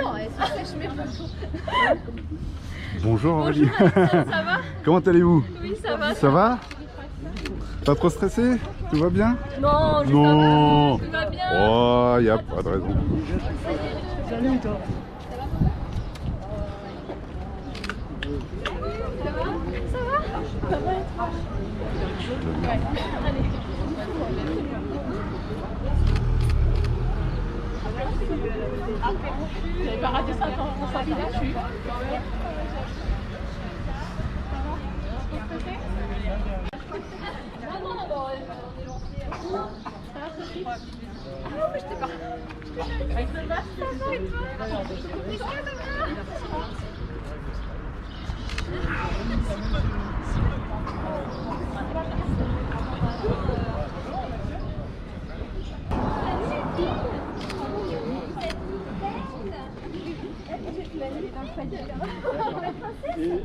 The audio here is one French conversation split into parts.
non, elles sont sèches mais bonjour. Bonjour Aurélie. Bonjour, ça va? Comment allez-vous? Oui, ça va. Ça va? Pas trop stressé? Tout va bien? Non, Non. tout va bien. Oh, y a pas de raison. Salut toi. J'avais pas raté 5 ans, on s'en fiche. Ah mais je t'ai pas. Avec le masque, ça va et toi? Est-ce que ça va?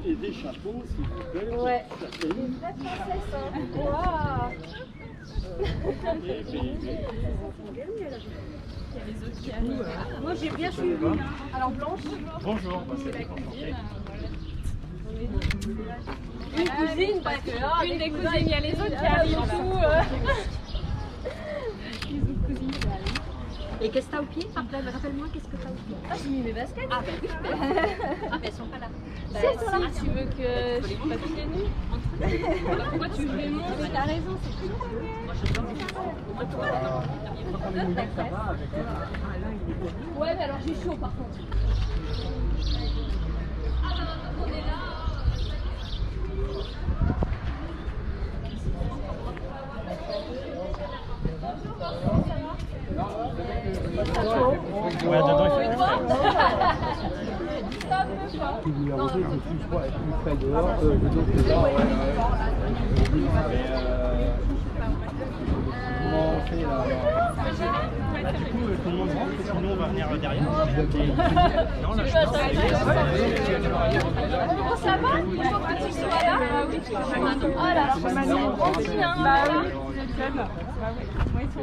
Et des chapeaux, s'il vous plaît. Ouais. Des vraies princesses, hein. Waouh. Moi j'ai bien suivi. Alors Blanche. Bonjour. Une cousine, parce que une des cousines, il y a les autres qui arrivent en dessous. Les autres cousines qui arrivent. Et qu'est-ce que t'as au pied? Rappelle-moi, qu'est-ce que t'as au pied? Ah, j'ai mis mes baskets. Ah, bah oui. Ah, mais elles sont pas là. Bah, si tu veux que je suis pas pieds nus. Pourquoi tu veux les montres? Mais t'as raison, c'est plus ouais, mais alors j'ai chaud par contre. On est là. Ouais, dedans, il fait Tout plus froid et plus frais dehors. Comment on fait là? Du coup, tout le monde rentre, sinon on va venir derrière. Non, là, je Comment ça va? Il faut que tu sois là. Oh là là, c'est grandi, hein. Bah oui, vous êtes jeune.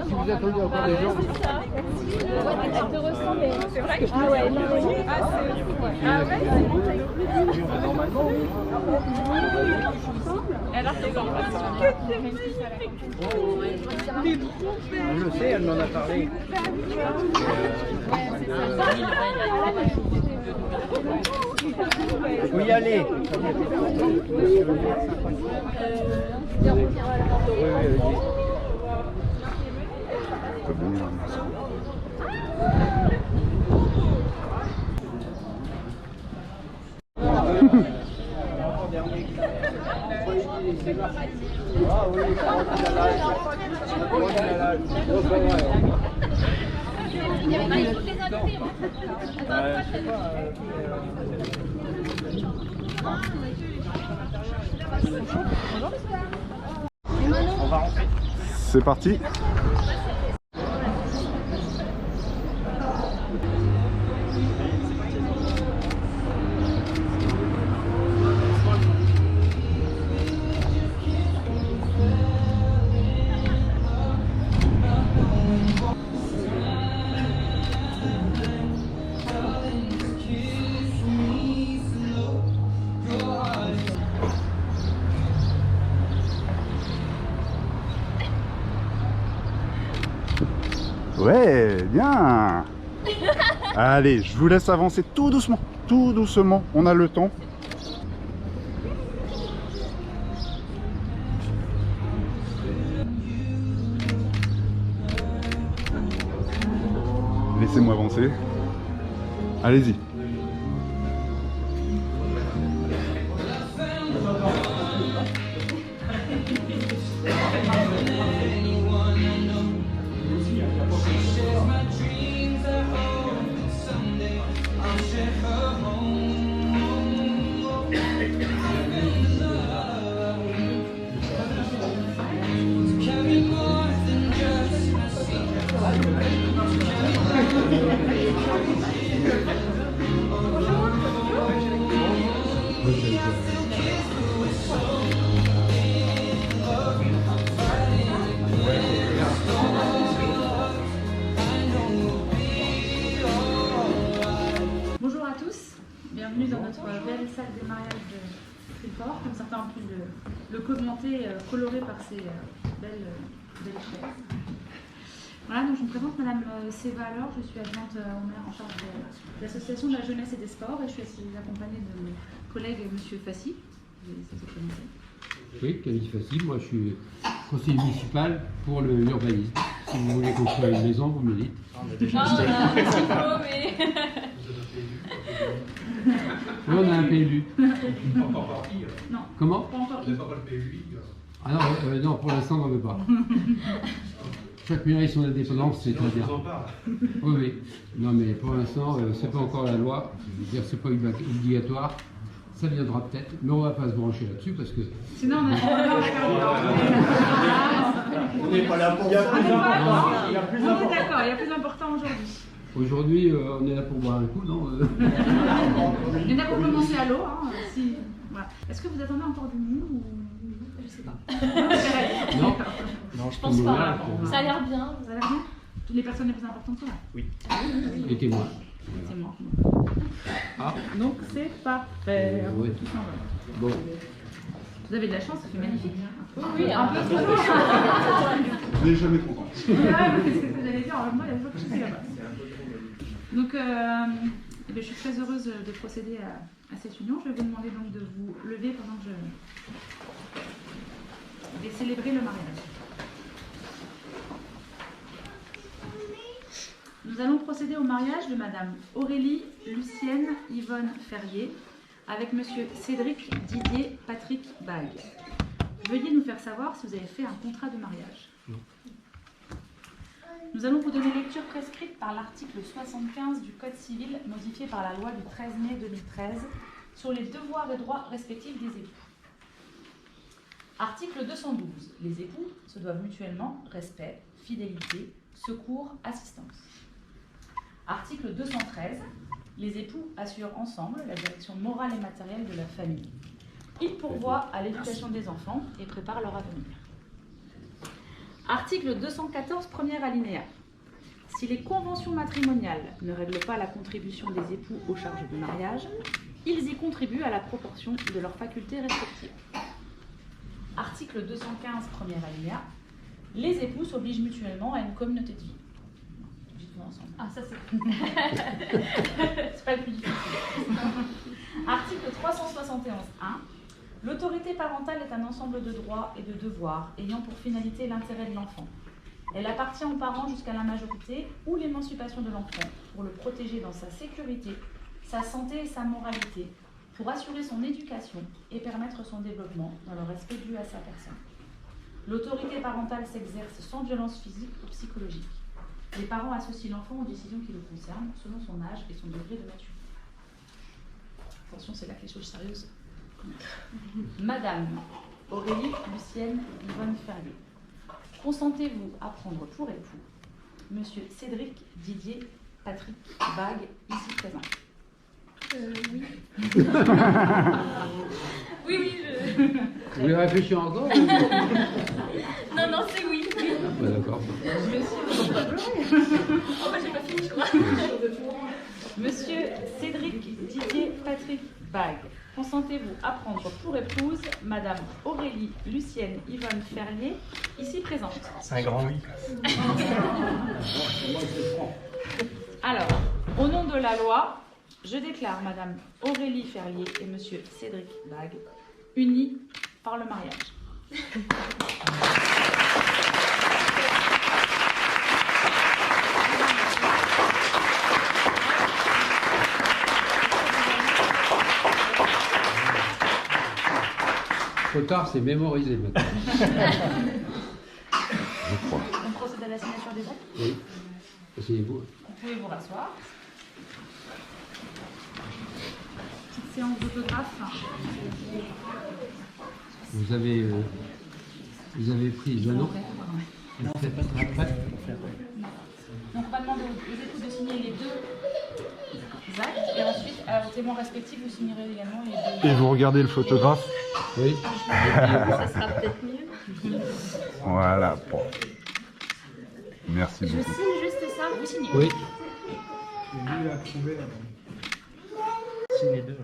Si vous attendez encore des gens. Elle te ressemble. C'est vrai que ah ouais, non, ah ouais, Normalement, oui. alors c'est grand. Je le sais, elle m'en a parlé. Il faut y aller. Pas venir, Ah oui, Il y avait pas toutes les invités. on va rentrer. C'est parti. Ouais, bien. Allez, je vous laisse avancer tout doucement. Tout doucement, on a le temps. Laissez-moi avancer. Allez-y. Bienvenue dans notre belle salle des mariages de Trifort, comme certains ont pu le commenter, coloré par ces belles chaises. Voilà, donc je me présente Madame Séva alors, je suis adjointe au maire en charge de l'association de la jeunesse et des sports et je suis accompagnée de mon collègue Monsieur Fassi. Je vais essayer de se présenter. Oui, Camille Fassi, moi je suis conseiller municipal pour l'urbanisme. Si vous voulez construire une maison, vous me le dites. mais... Oui, on a un PLU. Non. Comment? Pas encore. Ah non, non, pour l'instant, on n'en veut pas. Chaque mairie son indépendance, c'est très bien. Oui, oui. Non, mais pour l'instant, c'est pas encore la loi. Je veux dire, c'est pas obligatoire. Ça viendra peut-être, mais on va pas se brancher là-dessus parce que. Sinon, on est On n'est pas là pour ça. On est d'accord, il y a plus important aujourd'hui. Aujourd'hui, on est là pour boire un coup, non? Il y en a pour commencer à l'eau. Hein, si... voilà. Est-ce que vous attendez encore du monde ou... Je sais pas. Non. Non, je pense pas. Ça a l'air bien. Ça a l'air bien. Les personnes les plus importantes sont là. Oui. Les témoins. C'est moi. Ah. Donc c'est parfait. Ouais. Tout s'en va. Bon. Vous avez de la chance, c'est magnifique. Oui, un peu trop. Je n'ai jamais content. C'est ce que j'allais dire. Alors, moi, il y a toujours que je suis là-bas. Donc, je suis très heureuse de procéder à cette union. Je vais vous demander donc de vous lever pendant que je vais célébrer le mariage. Nous allons procéder au mariage de Madame Aurélie Lucienne Yvonne Ferrier avec Monsieur Cédric Didier Patrick Bague. Veuillez nous faire savoir si vous avez fait un contrat de mariage. Non. Nous allons vous donner lecture prescrite par l'article 75 du Code civil modifié par la loi du 13 mai 2013 sur les devoirs et droits respectifs des époux. Article 212. Les époux se doivent mutuellement respect, fidélité, secours, assistance. Article 213. Les époux assurent ensemble la direction morale et matérielle de la famille. Ils pourvoient à l'éducation des enfants et préparent leur avenir. Article 214, premier alinéa. Si les conventions matrimoniales ne règlent pas la contribution des époux aux charges de mariage, ils y contribuent à la proportion de leurs facultés respectives. Article 215, premier alinéa. Les époux s'obligent mutuellement à une communauté de vie. Dites-nous ensemble. Ah, ça c'est... C'est pas le plus difficile. Article 371.1. L'autorité parentale est un ensemble de droits et de devoirs ayant pour finalité l'intérêt de l'enfant. Elle appartient aux parents jusqu'à la majorité ou l'émancipation de l'enfant pour le protéger dans sa sécurité, sa santé et sa moralité, pour assurer son éducation et permettre son développement dans le respect dû à sa personne. L'autorité parentale s'exerce sans violence physique ou psychologique. Les parents associent l'enfant aux décisions qui le concernent selon son âge et son degré de maturité. Attention, c'est là que les choses sérieuses. Madame Aurélie Lucienne Yvonne Ferrier, consentez-vous à prendre pour époux Monsieur Cédric Didier Patrick Bague, ici présent? Oui. oui, Vous voulez réfléchir encore? Non, non, c'est oui. Ouais, d'accord. Oh, bah, j'ai pas fini, je crois. Monsieur Cédric Didier Patrick Bague, consentez-vous à prendre pour épouse Madame Aurélie Lucienne Yvonne Ferrier, ici présente? C'est un grand oui. Alors, au nom de la loi, je déclare Madame Aurélie Ferrier et Monsieur Cédric Bague unis par le mariage. Trop tard, c'est mémorisé maintenant. Je crois. On procède à la signature des actes. Oui. Asseyez-vous. Vous pouvez vous rasseoir. Petite séance d'autographe. Vous avez pris le nom? Non, c'est pas très Après. Donc on va demander aux époux de signer les deux actes et ensuite aux témoins respectifs vous signerez également les deux. Et vous regardez le photographe? Oui. Ça sera peut-être mieux. Voilà. Bon. Merci Je beaucoup. signe juste ça. Vous signez. Oui. lui approuvé. signe les deux.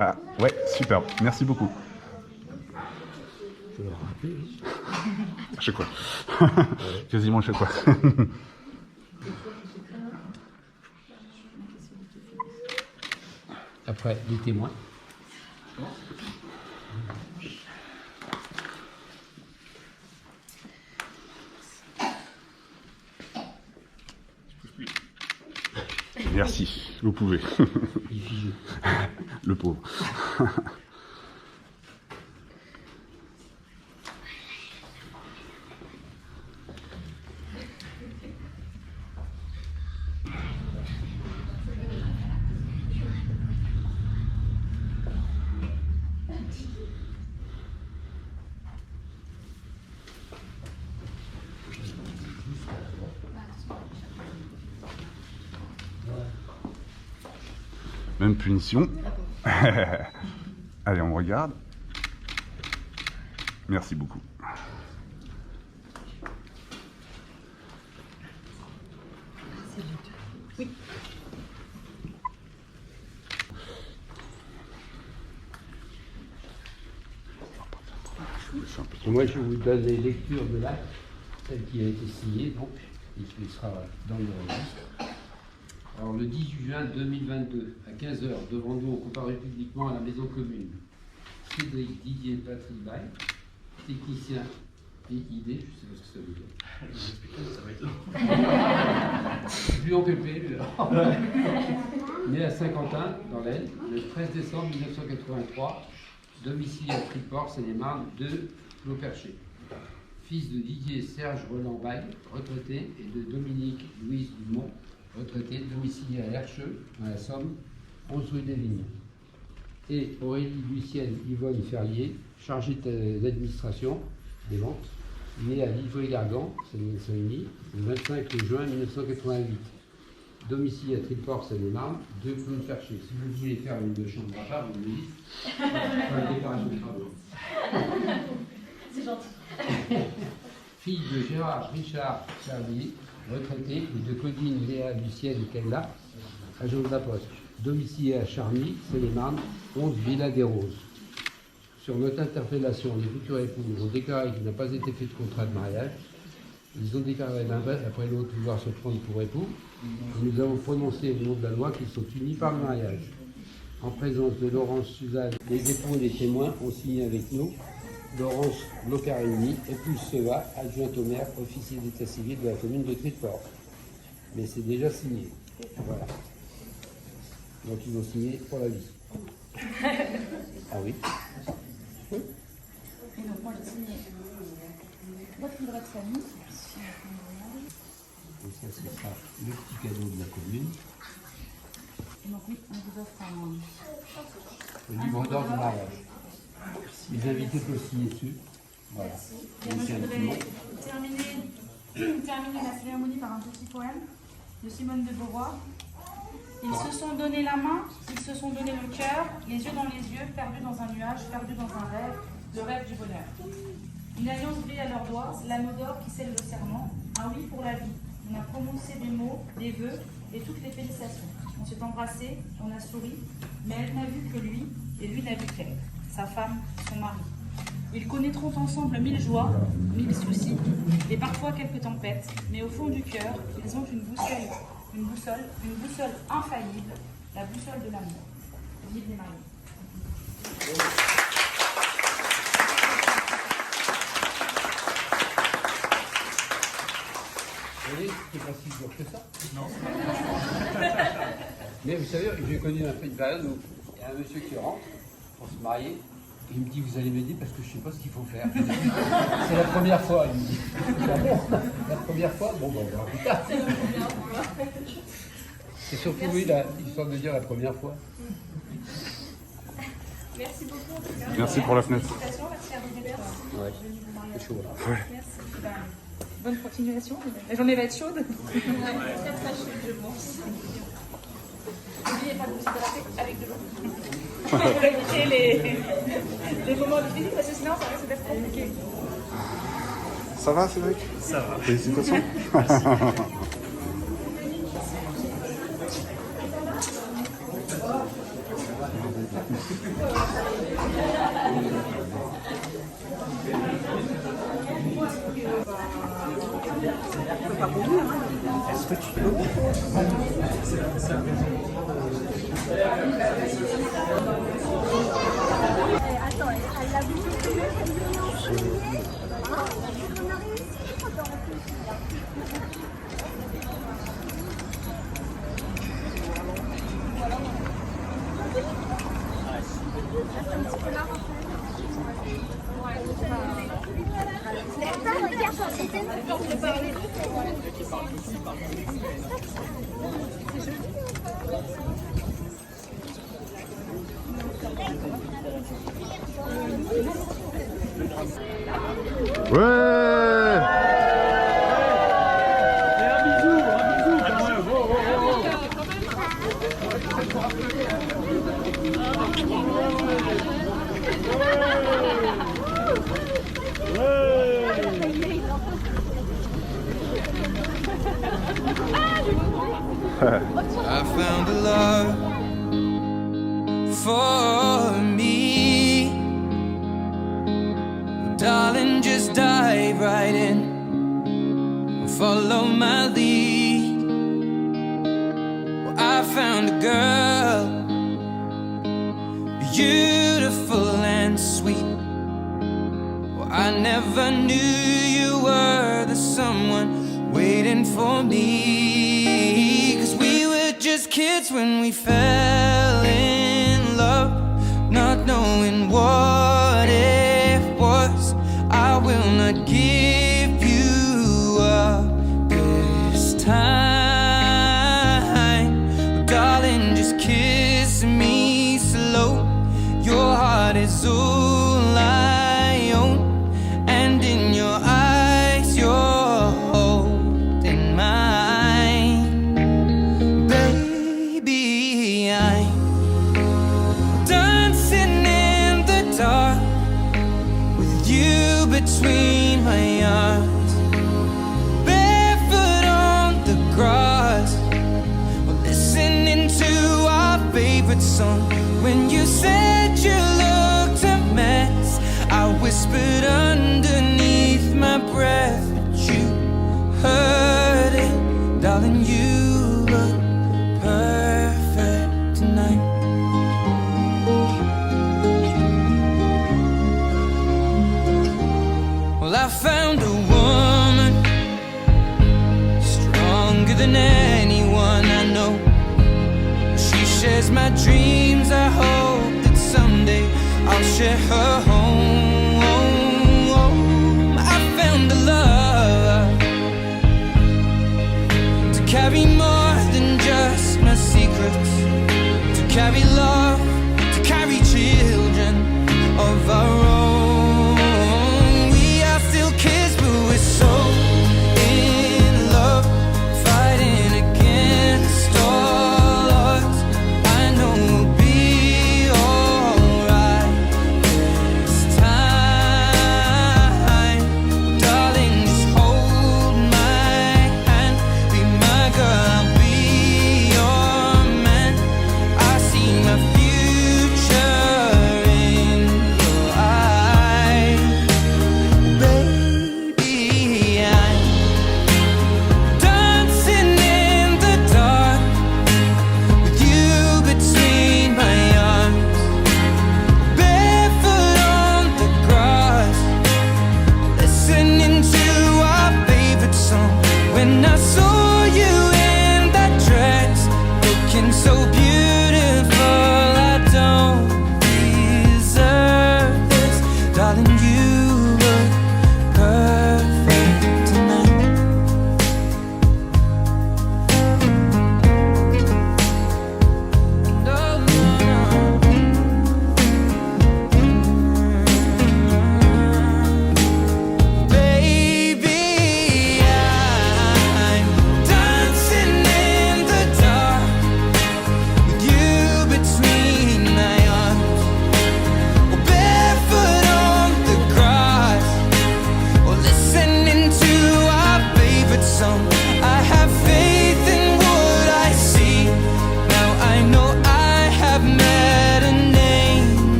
Ah, ouais, superbe. Merci beaucoup. Je vais le rappeler. À chaque fois. Quasiment à chaque fois. Après, les témoins. Merci, vous pouvez. Il est figé. Le pauvre. Même punition. Allez, on regarde. Merci beaucoup. Moi, je vous donne les lectures de l'acte, celle qui a été signée, donc, et qui sera dans le registre. Alors, le 18 juin 2022, à 15h, devant nous, on comparu publiquement à la maison commune. Cédric Didier Patrick Bay, technicien PID, je ne sais pas ce que ça veut dire. Plus en PP, lui, alors. Né à Saint-Quentin, dans l'Aisne, le 13 décembre 1983, domicile à Triport, Seine-et-Marne, de Clos-Perché. Fils de Didier Serge Roland Baille, retraité, et de Dominique Louise Dumont, retraité, domicilié à Hercheux, dans la Somme, 11 rue des Vignes. Et Aurélie Lucienne Yvonne Ferrier, chargée d'administration des ventes, née à Livry-Gargan, Seine-Saint-Denis, le 25 juin 1988. Domicile à Triport, Seine-et-Marne, 2 Clos-Perché. Si vous voulez faire une chambre à part, vous me dites. Pour la déclaration de travaux. C'est gentil. Fille de Gérard Richard Charlier, retraité, et de Claudine Léa Lucienne Kella, agent de la Poste. Domicilié à Charny, Seine-et-Marne, 11 Villa des Roses. Sur notre interpellation, les futurs époux ont déclaré qu'il n'a pas été fait de contrat de mariage. Ils ont déclaré l'un après l'autre vouloir se prendre pour époux. Et nous avons prononcé au nom de la loi qu'ils sont unis par le mariage. En présence de Laurence Suzanne, les époux et les témoins ont signé avec nous. Laurence Locarini, épouse Seva, adjointe au maire, officier d'état civil de la commune de Triport. Mais c'est déjà signé. Voilà. Donc ils ont signé pour la vie. Ah oui. Oui. Et donc moi j'ai signé votre livret de famille. Et ça, ce sera le petit cadeau de la commune. Et donc oui, on vous offre Le livre d'or du mariage. Les invités peuvent signer dessus. Voilà. Et moi, je voudrais terminer la cérémonie par un petit poème de Simone de Beauvoir. Ils se sont donné la main, ils se sont donné le cœur, les yeux dans les yeux, perdus dans un nuage, perdus dans un rêve, le rêve du bonheur. Une alliance brille à leurs doigts, l'anneau d'or qui scelle le serment, un oui pour la vie. On a prononcé des mots, des vœux et toutes les félicitations. On s'est embrassé, on a souri, mais elle n'a vu que lui et lui n'a vu qu'elle, sa femme, son mari. Ils connaîtront ensemble 1000 joies, 1000 soucis et parfois quelques tempêtes, mais au fond du cœur, ils ont une boussole infaillible, la boussole de l'amour. Vive les mariés. Vous voyez, c'est pas si dur que ça. Non. Mais vous savez, j'ai connu un peu une période où il y a un monsieur qui rentre pour se marier. Et il me dit, vous allez m'aider parce que je ne sais pas ce qu'il faut faire. C'est la première fois, il me dit. Ah bon, la première fois. Bon, ben, on verra plus tard. C'est surtout lui, l'histoire de dire la première fois. Merci beaucoup. En tout cas. Merci pour la fenêtre. Félicitations, merci à vous deux. Ouais, c'est chaud là. Ouais. Merci. Bonne continuation. La journée va être chaude. Très très chouette, je pense. N'oubliez pas de vous hydrater avec de l'eau. Pour éviter les moments difficiles, parce que sinon ça risque d'être compliqué. Ça va, Cédric? Ça va. Félicitations. Ouais. I found a love for me. Darling, just dive right in, follow my lead. Well, I found a girl, beautiful and sweet. Well, I never knew you were the someone waiting for me. 'Cause we were just kids when we fell in love, not knowing what it was. I will not give you up this time. Darling, just kiss me slow. Your heart is all I own, and in your eyes you're holding mine. Baby, I'm dancing in the dark with you between my arms, barefoot on the grass, listening to our favorite song. When you said you looked a mess, I whispered underneath my breath, but you heard it. Darling, you look perfect tonight. Well, I found a woman stronger than anyone I know. She shares my dreams. I hope that someday I'll share her home. I found a love to carry more than just my secrets, to carry love, to carry children of our own. We are still kids, but we're so in love, fighting against all odds. I know we'll be alright this time. Darling, just hold my hand, be my girl, I'll be your man. I see my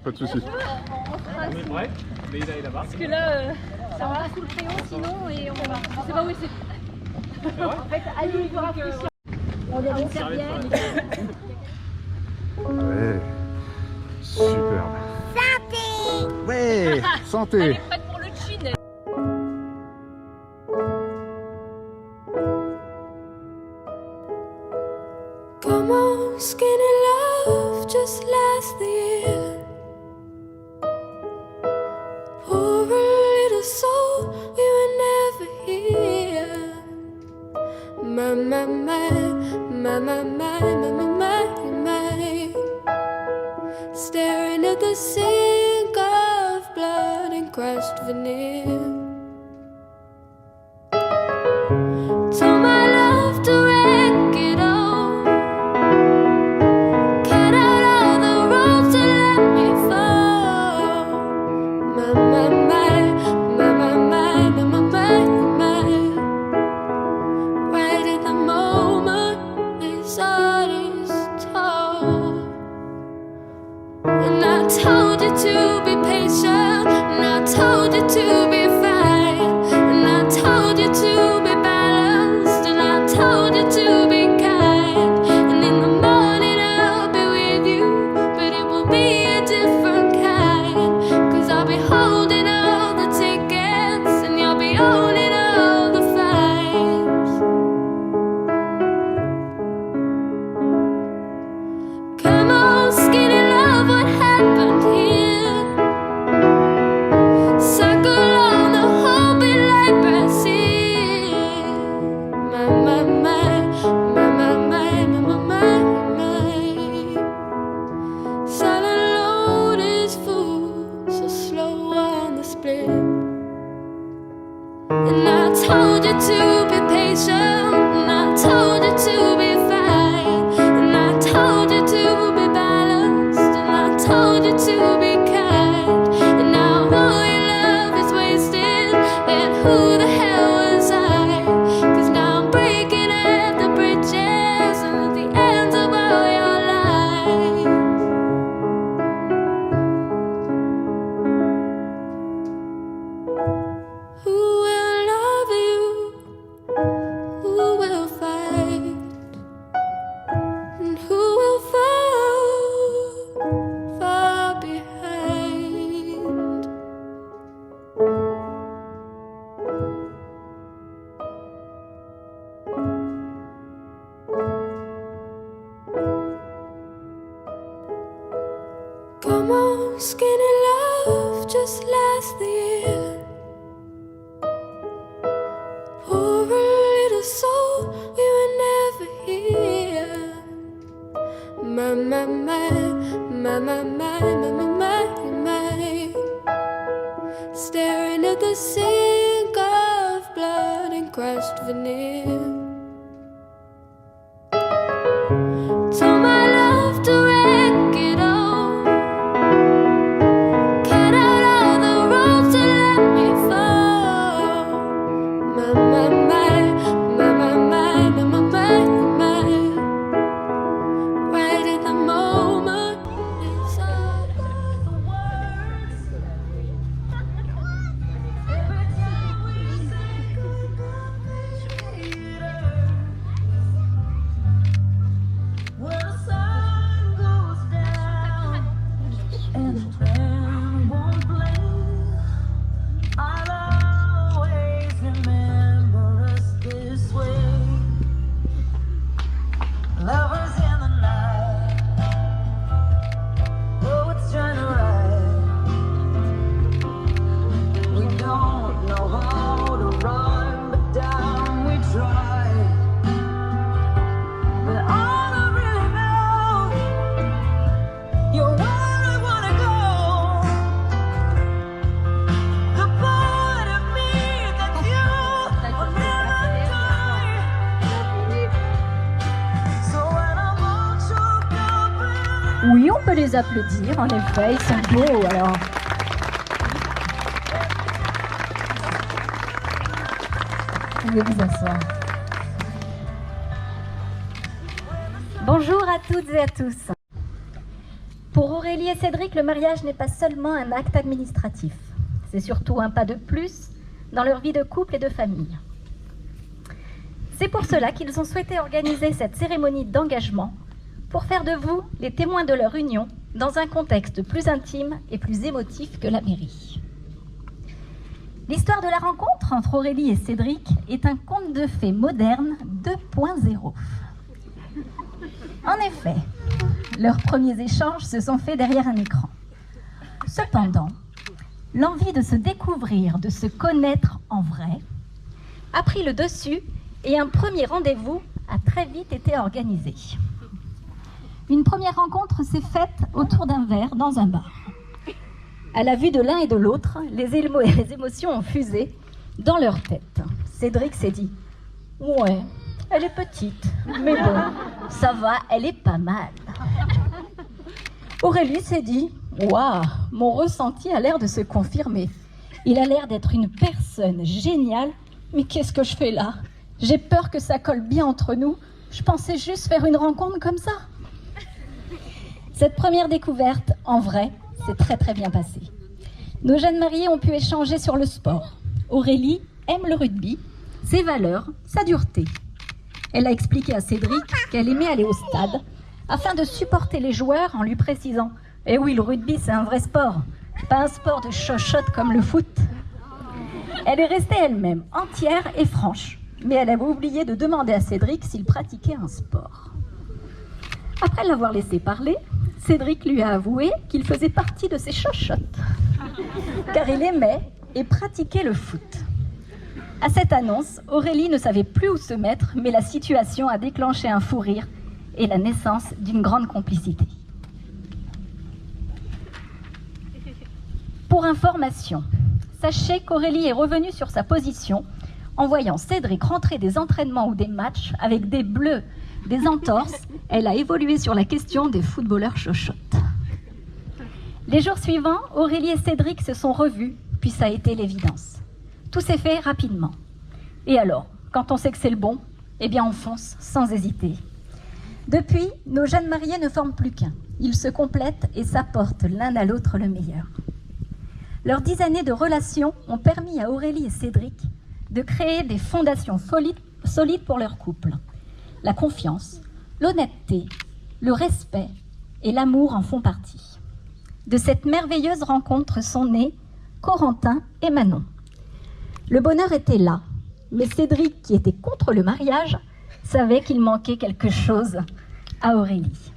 pas de soucis. On est prêt. Leïla est là-bas. Parce que là, ça va sous le crayon sinon et on va. Je sais pas où c'est. En fait, allez, il faut rafraîchir. On a une serviette. Ouais. Superbe. Santé. Ouais. Santé. Elle est prête pour le chin. Come on, skinny love, just last the year. Poor little soul, we were never here. My, my, my, my, my, my, my, my, my, my. Staring at the sink of blood and crushed veneer. Told my love to wreck it all. Cut out all the ropes to let me fall. My, my, my, my, my, my, my, my, my, my. Right at the moment his heart is tall. And I told you to be patient, and I told you to be fine, and I told you to be balanced, and I told you to be kind. And in the morning I'll be with you, but it will be a different kind. 'Cause I'll be holding all the tickets, and you'll be owning all the fines. Come on, skinny love, what happened here? Circle on the whole bit like Brazil. My, my, my, my, my, my, my, my, my, my. Silent load is full, so slow on the split. And I told you to be patient, and I told you to be fine, and I told you to be balanced, and I told you to be kind. And now all your love is wasted, and who the hell was I? 'Cause now I'm breaking at the bridges and at the ends of all your lives. Who will love you? Who will fight? And who will fall far behind? Come on, skinny love, just last the year. Poor little soul, we were never here. My, my, my, my, my, my, my, my, my, my. Staring at the sink of blood and crushed veneer. Told my love to wreck it all. Cut out all the ropes to let me fall. My, my, my, my, my, my, my, my, my, my. Right at the moment it's all the words. Every time we say goodbye, when the sun goes down and the band won't play, I'll always remember us this way. Lovers in the night, oh, it's turning right. We don't know how to run, but down we try. But all I really know, you're where I wanna go. The part of me that you will never die. So when I'm all choked up and Oui, on peut les applaudir, en effet, ils sont beaux alors. Vous pouvez vous asseoir. Bonjour à toutes et à tous. Pour Aurélie Aurélie et Cédric, le mariage n'est pas seulement un acte administratif. C'est surtout un pas de plus dans leur vie de couple et de famille. C'est pour cela qu'ils ont souhaité organiser cette cérémonie d'engagement pour faire de vous les témoins de leur union dans un contexte plus intime et plus émotif que la mairie. L'histoire de la rencontre entre Aurélie et Cédric est un conte de fées moderne 2.0. En effet, leurs premiers échanges se sont faits derrière un écran. Cependant, l'envie de se découvrir, de se connaître en vrai, a pris le dessus et un premier rendez-vous a très vite été organisé. Une première rencontre s'est faite autour d'un verre dans un bar. À la vue de l'un et de l'autre, les émotions ont fusé dans leur tête. Cédric s'est dit « Ouais, elle est petite, mais bon, ça va, elle est pas mal. » Aurélie s'est dit « Waouh, mon ressenti a l'air de se confirmer. Il a l'air d'être une personne géniale, mais qu'est-ce que je fais là? J'ai peur que ça colle bien entre nous. Je pensais juste faire une rencontre comme ça. » Cette première découverte, en vrai, s'est très bien passée. Nos jeunes mariés ont pu échanger sur le sport. Aurélie aime le rugby, ses valeurs, sa dureté. Elle a expliqué à Cédric qu'elle aimait aller au stade afin de supporter les joueurs en lui précisant « Eh oui, le rugby, c'est un vrai sport, pas un sport de chochotte comme le foot. » Elle est restée elle-même, entière et franche, mais elle avait oublié de demander à Cédric s'il pratiquait un sport. Après l'avoir laissé parler, Cédric lui a avoué qu'il faisait partie de ses chochottes, car il aimait et pratiquait le foot. À cette annonce, Aurélie ne savait plus où se mettre, mais la situation a déclenché un fou rire et la naissance d'une grande complicité. Pour information, sachez qu'Aurélie est revenue sur sa position en voyant Cédric rentrer des entraînements ou des matchs avec des bleus, des entorses. Elle a évolué sur la question des footballeurs chochottes. Les jours suivants, Aurélie et Cédric se sont revus, puis ça a été l'évidence. Tout s'est fait rapidement. Et alors, quand on sait que c'est le bon, eh bien on fonce sans hésiter. Depuis, nos jeunes mariés ne forment plus qu'un. Ils se complètent et s'apportent l'un à l'autre le meilleur. Leurs 10 années de relation ont permis à Aurélie et Cédric de créer des fondations solides pour leur couple. La confiance, l'honnêteté, le respect et l'amour en font partie. De cette merveilleuse rencontre sont nés Corentin et Manon. Le bonheur était là, mais Cédric, qui était contre le mariage, savait qu'il manquait quelque chose à Aurélie.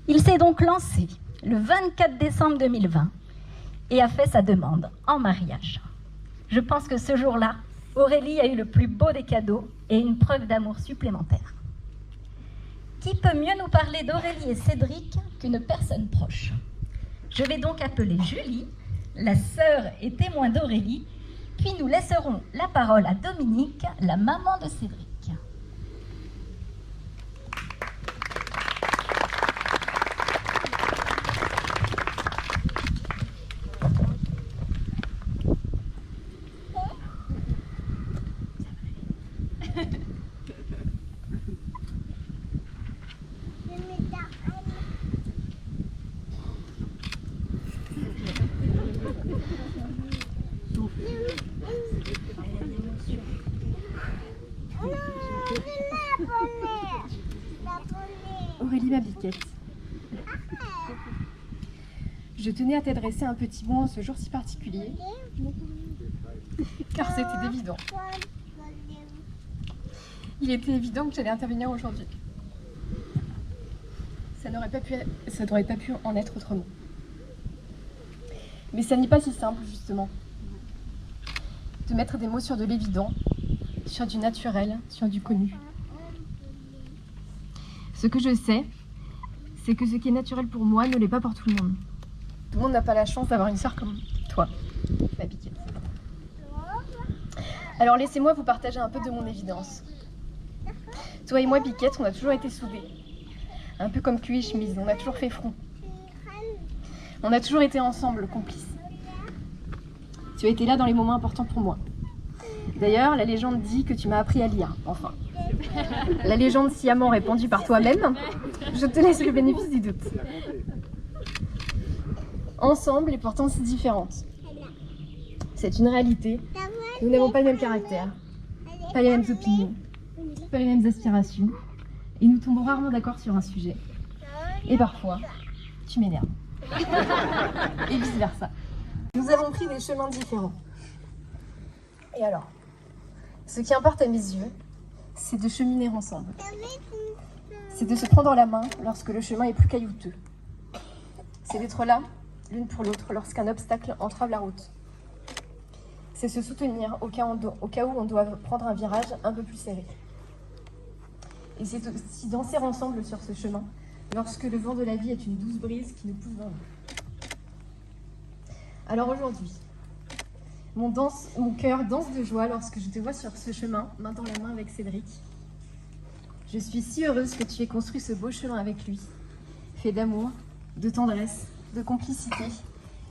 Il s'est donc lancé le 24 décembre 2020 et a fait sa demande en mariage. Je pense que ce jour-là, Aurélie a eu le plus beau des cadeaux et une preuve d'amour supplémentaire. Qui peut mieux nous parler d'Aurélie et Cédric qu'une personne proche? Je vais donc appeler Julie, la sœur et témoin d'Aurélie, puis nous laisserons la parole à Dominique, la maman de Cédric. Aurélie, ma biquette. Je tenais à t'adresser un petit mot en ce jour si particulier, car c'était évident. Il était évident que j'allais intervenir aujourd'hui. Ça n'aurait pas pu en être autrement. Mais ça n'est pas si simple, justement. De mettre des mots sur de l'évident, sur du naturel, sur du connu. Ce que je sais, c'est que ce qui est naturel pour moi ne l'est pas pour tout le monde. Tout le monde n'a pas la chance d'avoir une sœur comme toi, ma biquette. Alors laissez-moi vous partager un peu de mon évidence. Toi et moi, Biquette, on a toujours été soudés. Un peu comme cul et chemise, on a toujours fait front. On a toujours été ensemble, complices. Tu as été là dans les moments importants pour moi. D'ailleurs, la légende dit que tu m'as appris à lire, enfin. La légende sciemment répandue par toi-même, je te laisse le bénéfice du doute. ensemble et pourtant si différentes. C'est une réalité. Nous n'avons pas le même caractère, pas les mêmes opinions, pas les mêmes aspirations, et nous tombons rarement d'accord sur un sujet. Et parfois, tu m'énerves. Et vice versa. Nous avons pris des chemins différents. Et alors, ce qui importe à mes yeux, c'est de cheminer ensemble. C'est de se prendre la main lorsque le chemin est plus caillouteux. C'est d'être là, l'une pour l'autre, lorsqu'un obstacle entrave la route. C'est se soutenir au cas où on doit prendre un virage un peu plus serré. Et c'est aussi danser ensemble sur ce chemin, lorsque le vent de la vie est une douce brise qui nous pousse dans l'eau. Alors aujourd'hui, mon cœur danse de joie lorsque je te vois sur ce chemin, main dans la main avec Cédric. Je suis si heureuse que tu aies construit ce beau chemin avec lui, fait d'amour, de tendresse, de complicité,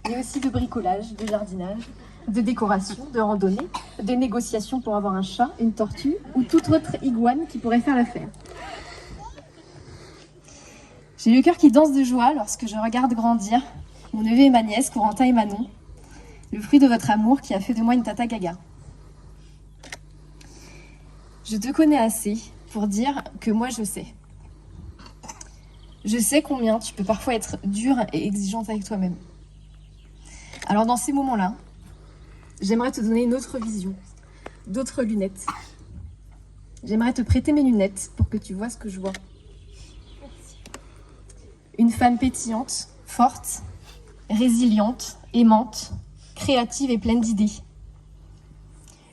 mais aussi de bricolage, de jardinage, de décoration, de randonnée, de négociations pour avoir un chat, une tortue ou toute autre iguane qui pourrait faire l'affaire. J'ai le cœur qui danse de joie lorsque je regarde grandir mon neveu et ma nièce, Corentin et Manon, le fruit de votre amour qui a fait de moi une tata gaga. Je te connais assez pour dire que moi je sais. Je sais combien tu peux parfois être dure et exigeante avec toi-même. Alors dans ces moments-là, j'aimerais te donner une autre vision, d'autres lunettes. J'aimerais te prêter mes lunettes pour que tu vois ce que je vois. Une femme pétillante, forte, résiliente, aimante, créative et pleine d'idées.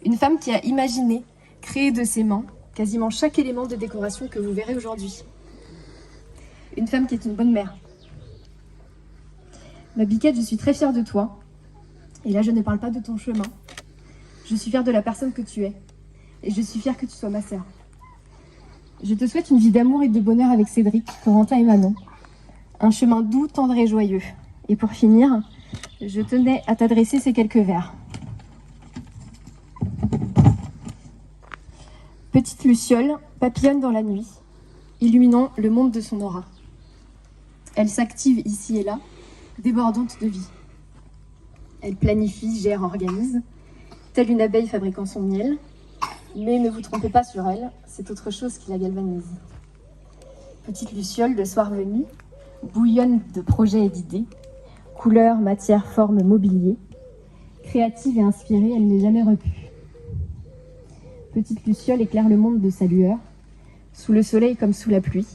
Une femme qui a imaginé, créé de ses mains, quasiment chaque élément de décoration que vous verrez aujourd'hui. Une femme qui est une bonne mère. Ma Biquette, je suis très fière de toi. Et là, je ne parle pas de ton chemin. Je suis fière de la personne que tu es. Et je suis fière que tu sois ma sœur. Je te souhaite une vie d'amour et de bonheur avec Cédric, Corentin et Manon. Un chemin doux, tendre et joyeux. Et pour finir, je tenais à t'adresser ces quelques vers. Petite luciole papillonne dans la nuit, illuminant le monde de son aura. Elle s'active ici et là, débordante de vie. Elle planifie, gère, organise, telle une abeille fabriquant son miel. Mais ne vous trompez pas sur elle, c'est autre chose qui la galvanise. Petite luciole, le soir venu, bouillonne de projets et d'idées, couleurs, matières, formes, mobilier. Créative et inspirée, elle n'est jamais repue. Petite luciole éclaire le monde de sa lueur, sous le soleil comme sous la pluie.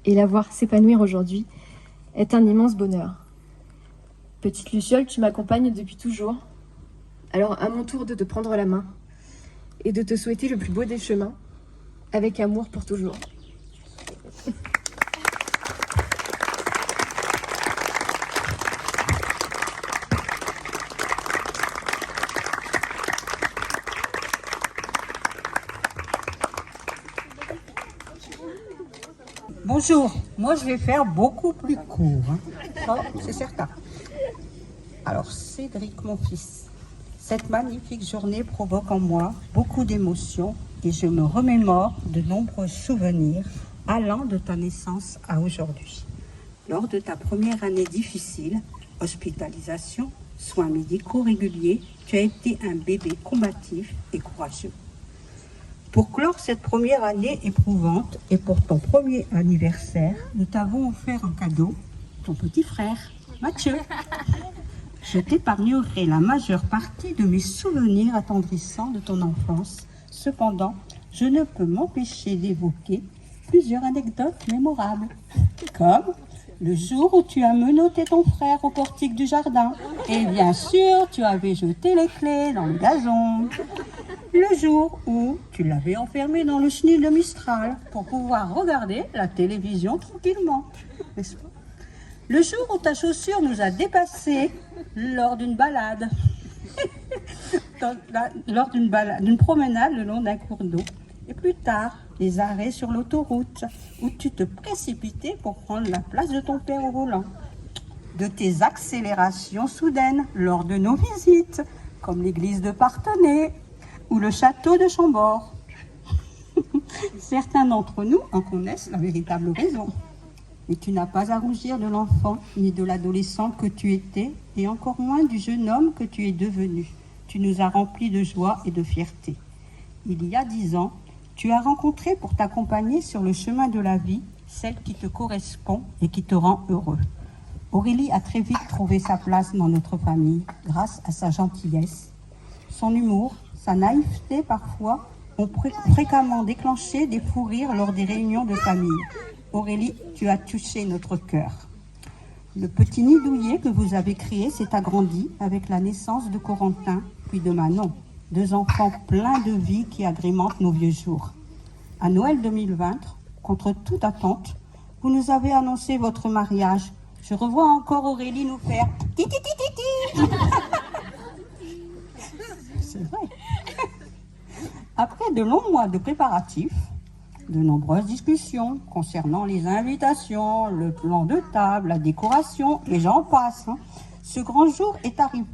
Et la voir s'épanouir aujourd'hui est un immense bonheur. Petite luciole, tu m'accompagnes depuis toujours. Alors à mon tour de te prendre la main et de te souhaiter le plus beau des chemins, avec amour pour toujours. Bonjour, moi je vais faire beaucoup plus court, hein. Ça, c'est certain. Alors Cédric, mon fils, cette magnifique journée provoque en moi beaucoup d'émotions et je me remémore de nombreux souvenirs allant de ta naissance à aujourd'hui. Lors de ta première année difficile, hospitalisation, soins médicaux réguliers, tu as été un bébé combatif et courageux. Pour clore cette première année éprouvante et pour ton premier anniversaire, nous t'avons offert un cadeau, ton petit frère, Mathieu. Je t'épargnerai la majeure partie de mes souvenirs attendrissants de ton enfance. Cependant, je ne peux m'empêcher d'évoquer plusieurs anecdotes mémorables, comme le jour où tu as menotté ton frère au portique du jardin et bien sûr, tu avais jeté les clés dans le gazon. Le jour où tu l'avais enfermé dans le chenil de Mistral pour pouvoir regarder la télévision tranquillement, n'est-ce pas? Le jour où ta chaussure nous a dépassés lors d'une balade, lors d'une promenade le long d'un cours d'eau. Et plus tard, les arrêts sur l'autoroute où tu te précipitais pour prendre la place de ton père au volant. De tes accélérations soudaines lors de nos visites, comme l'église de Parthenay ou le château de Chambord. Certains d'entre nous en connaissent la véritable raison. Et tu n'as pas à rougir de l'enfant, ni de l'adolescent que tu étais, et encore moins du jeune homme que tu es devenu. Tu nous as remplis de joie et de fierté. Il y a 10 ans, tu as rencontré pour t'accompagner sur le chemin de la vie celle qui te correspond et qui te rend heureux. Aurélie a très vite trouvé sa place dans notre famille grâce à sa gentillesse. Son humour, sa naïveté parfois ont fréquemment déclenché des fous rires lors des réunions de famille. Aurélie, tu as touché notre cœur. Le petit nid douillet que vous avez créé s'est agrandi avec la naissance de Corentin, puis de Manon. 2 enfants pleins de vie qui agrémentent nos vieux jours. À Noël 2020, contre toute attente, vous nous avez annoncé votre mariage. Je revois encore Aurélie nous faire « Titi. C'est vrai. Après de longs mois de préparatifs, de nombreuses discussions concernant les invitations, le plan de table, la décoration, et j'en passe, ce grand jour est arrivé.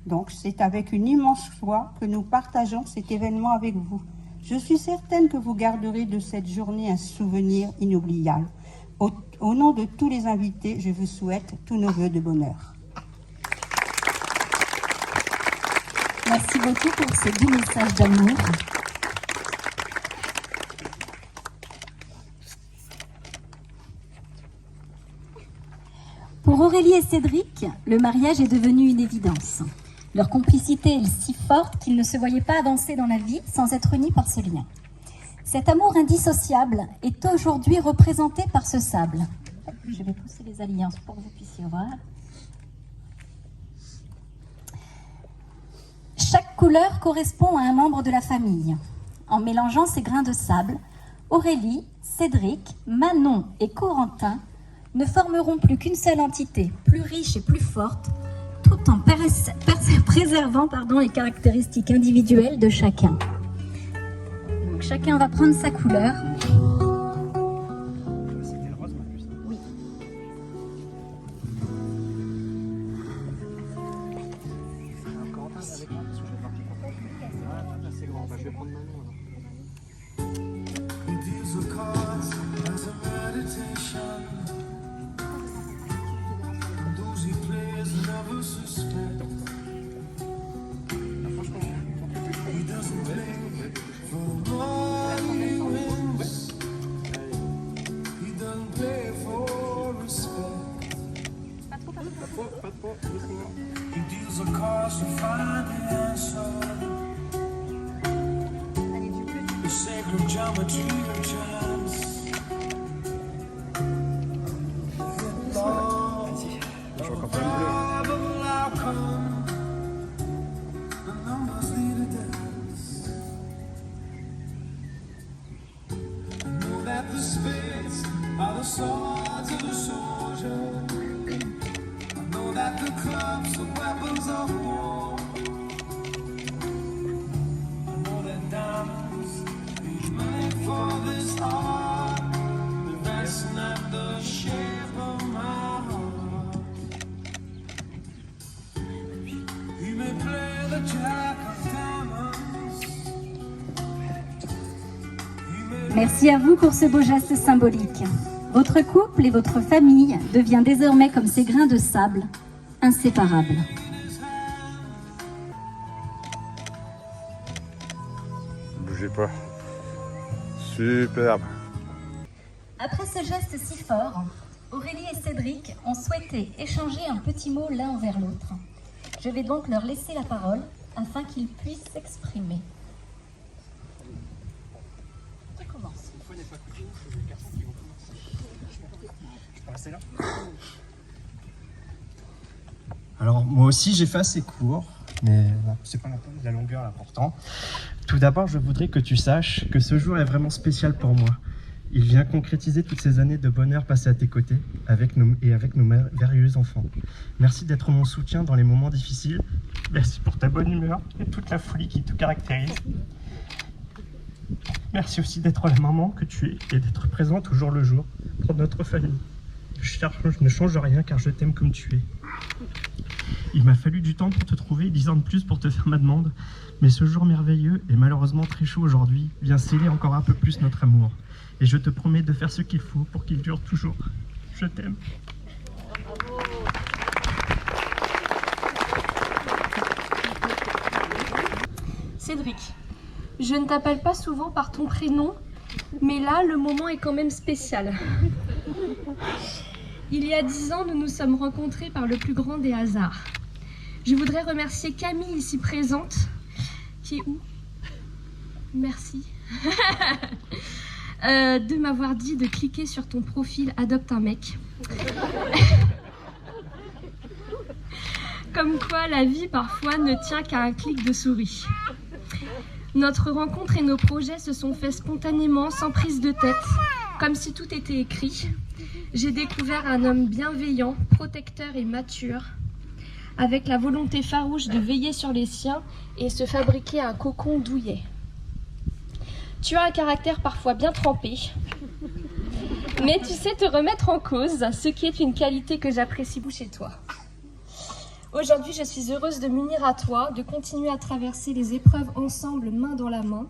Donc c'est avec une immense joie que nous partageons cet événement avec vous. Je suis certaine que vous garderez de cette journée un souvenir inoubliable. Au nom de tous les invités, je vous souhaite tous nos vœux de bonheur. Merci beaucoup pour ces doux messages d'amour. Pour Aurélie et Cédric, le mariage est devenu une évidence. Leur complicité est si forte qu'ils ne se voyaient pas avancer dans la vie sans être unis par ce lien. Cet amour indissociable est aujourd'hui représenté par ce sable. Je vais pousser les alliances pour que vous puissiez voir. Chaque couleur correspond à un membre de la famille. En mélangeant ces grains de sable, Aurélie, Cédric, Manon et Corentin ne formeront plus qu'une seule entité, plus riche et plus forte, tout en préservant les caractéristiques individuelles de chacun. Donc chacun va prendre sa couleur. Oui. Merci à vous pour ce beau geste symbolique. Votre couple et votre famille devient désormais comme ces grains de sable, inséparables. Bougez pas. Superbe. Après ce geste si fort, Aurélie et Cédric ont souhaité échanger un petit mot l'un envers l'autre. Je vais donc leur laisser la parole afin qu'ils puissent s'exprimer. Qui commence ? Alors moi aussi j'ai fait assez court, mais c'est pas la longueur l'important. Tout d'abord je voudrais que tu saches que ce jour est vraiment spécial pour moi. Il vient concrétiser toutes ces années de bonheur passées à tes côtés avec nos merveilleux enfants. Merci d'être mon soutien dans les moments difficiles. Merci pour ta bonne humeur et toute la folie qui te caractérise. Merci aussi d'être la maman que tu es et d'être présente au jour le jour pour notre famille. Je ne change rien car je t'aime comme tu es. Il m'a fallu du temps pour te trouver, 10 ans de plus pour te faire ma demande, mais ce jour merveilleux et malheureusement très chaud aujourd'hui vient sceller encore un peu plus notre amour. Et je te promets de faire ce qu'il faut pour qu'il dure toujours. Je t'aime. Cédric, je ne t'appelle pas souvent par ton prénom, mais là, le moment est quand même spécial. Il y a 10 ans, nous nous sommes rencontrés par le plus grand des hasards. Je voudrais remercier Camille, ici présente, qui est où? Merci. De m'avoir dit de cliquer sur ton profil « Adopte un mec ». Comme quoi, la vie, parfois, ne tient qu'à un clic de souris. Notre rencontre et nos projets se sont faits spontanément, sans prise de tête, comme si tout était écrit. J'ai découvert un homme bienveillant, protecteur et mature, avec la volonté farouche de veiller sur les siens et se fabriquer un cocon douillet. Tu as un caractère parfois bien trempé, mais tu sais te remettre en cause, ce qui est une qualité que j'apprécie beaucoup chez toi. Aujourd'hui, je suis heureuse de m'unir à toi, de continuer à traverser les épreuves ensemble, main dans la main.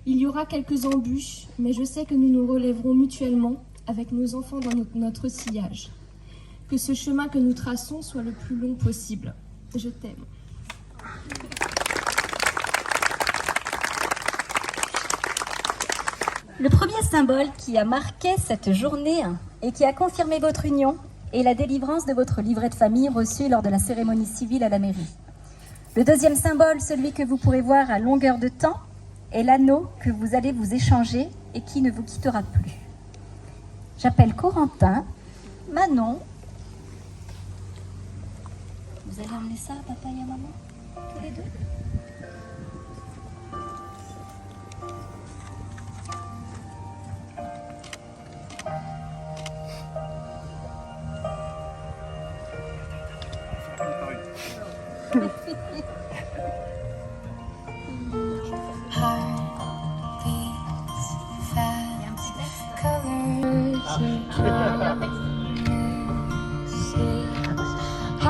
Il y aura quelques embûches, mais je sais que nous nous relèverons mutuellement avec nos enfants dans notre sillage. Que ce chemin que nous traçons soit le plus long possible. Je t'aime. Le premier symbole qui a marqué cette journée et qui a confirmé votre union est la délivrance de votre livret de famille reçu lors de la cérémonie civile à la mairie. Le deuxième symbole, celui que vous pourrez voir à longueur de temps, est l'anneau que vous allez vous échanger et qui ne vous quittera plus. J'appelle Corentin, Manon. Vous allez emmener ça à papa et à maman, tous les deux?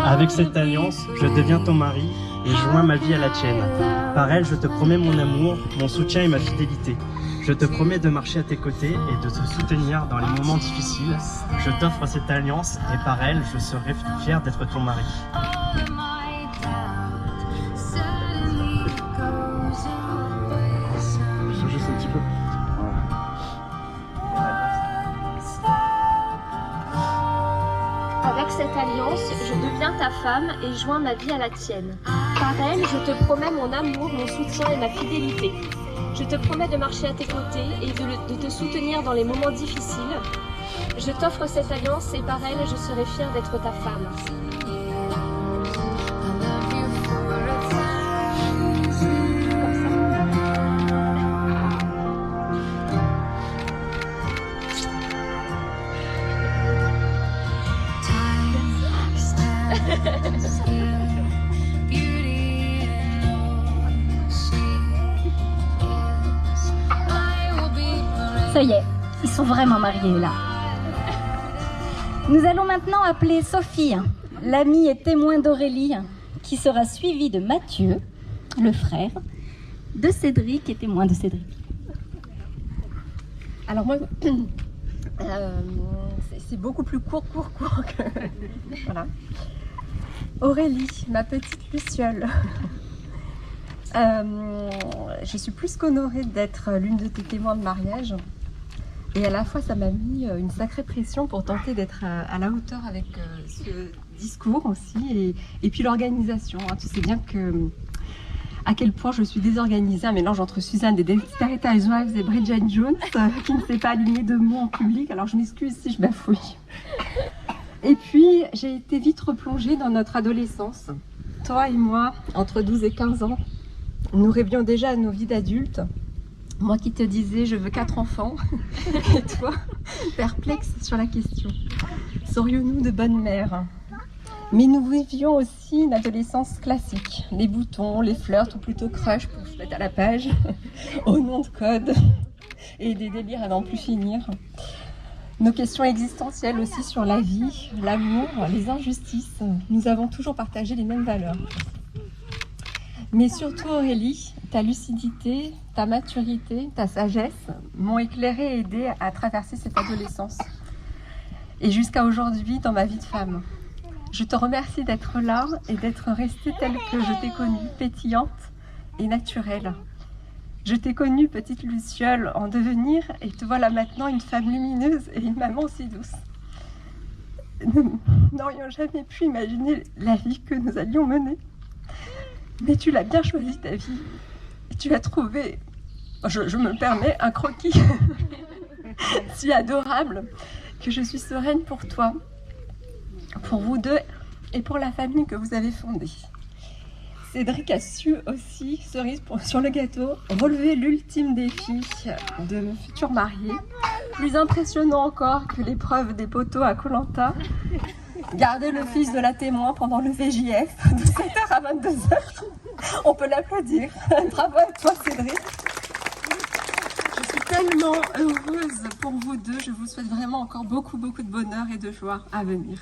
Avec cette alliance, je deviens ton mari et joins ma vie à la tienne. Par elle, je te promets mon amour, mon soutien et ma fidélité. Je te promets de marcher à tes côtés et de te soutenir dans les moments difficiles. Je t'offre cette alliance et par elle, je serai fier d'être ton mari. Juste un petit peu. Avec cette alliance, je deviens ta femme et joins ma vie à la tienne. Par elle, je te promets mon amour, mon soutien et ma fidélité. Je te promets de marcher à tes côtés et de te soutenir dans les moments difficiles. Je t'offre cette alliance et par elle, je serai fière d'être ta femme. Ça y est, ils sont vraiment mariés là. Nous allons maintenant appeler Sophie, l'amie et témoin d'Aurélie, qui sera suivie de Mathieu, le frère, de Cédric et témoin de Cédric. Alors moi, c'est beaucoup plus court que... Voilà. Aurélie, ma petite Luciole. Je suis plus qu'honorée d'être l'une de tes témoins de mariage. Et à la fois, ça m'a mis une sacrée pression pour tenter d'être à la hauteur avec ce discours aussi. Et puis l'organisation. Hein. Tu sais bien à quel point je suis désorganisée. Un mélange entre Suzanne des Desperate Housewives et Bridget Jones qui ne s'est pas alignée de mots en public. Alors je m'excuse si je bafouille. Et puis, j'ai été vite replongée dans notre adolescence. Toi et moi, entre 12 et 15 ans, nous rêvions déjà à nos vies d'adultes. Moi qui te disais, je veux 4 enfants. Et toi, perplexe sur la question. Serions-nous de bonnes mères? Mais nous vivions aussi une adolescence classique. Les boutons, les flirts, ou plutôt crush pour se mettre à la page, au nom de code, et des délires à n'en plus finir. Nos questions existentielles aussi sur la vie, l'amour, les injustices. Nous avons toujours partagé les mêmes valeurs. Mais surtout Aurélie, ta lucidité, ta maturité, ta sagesse m'ont éclairée et aidée à traverser cette adolescence. et jusqu'à aujourd'hui dans ma vie de femme. Je te remercie d'être là et d'être restée telle que je t'ai connue, pétillante et naturelle. Je t'ai connue petite luciole en devenir et te voilà maintenant une femme lumineuse et une maman si douce. Nous n'aurions jamais pu imaginer la vie que nous allions mener. Mais tu l'as bien choisi ta vie. Et tu as trouvé, je me permets, un croquis si adorable que je suis sereine pour toi, pour vous deux et pour la famille que vous avez fondée. Cédric a su aussi, cerise sur le gâteau, relever l'ultime défi de futur marié, plus impressionnant encore que l'épreuve des poteaux à Koh-Lanta. Garder le fils de la témoin pendant le VJF de 7h à 22h. On peut l'applaudir. Bravo à toi, Cédric. Je suis tellement heureuse pour vous deux. Je vous souhaite vraiment encore beaucoup de bonheur et de joie à venir.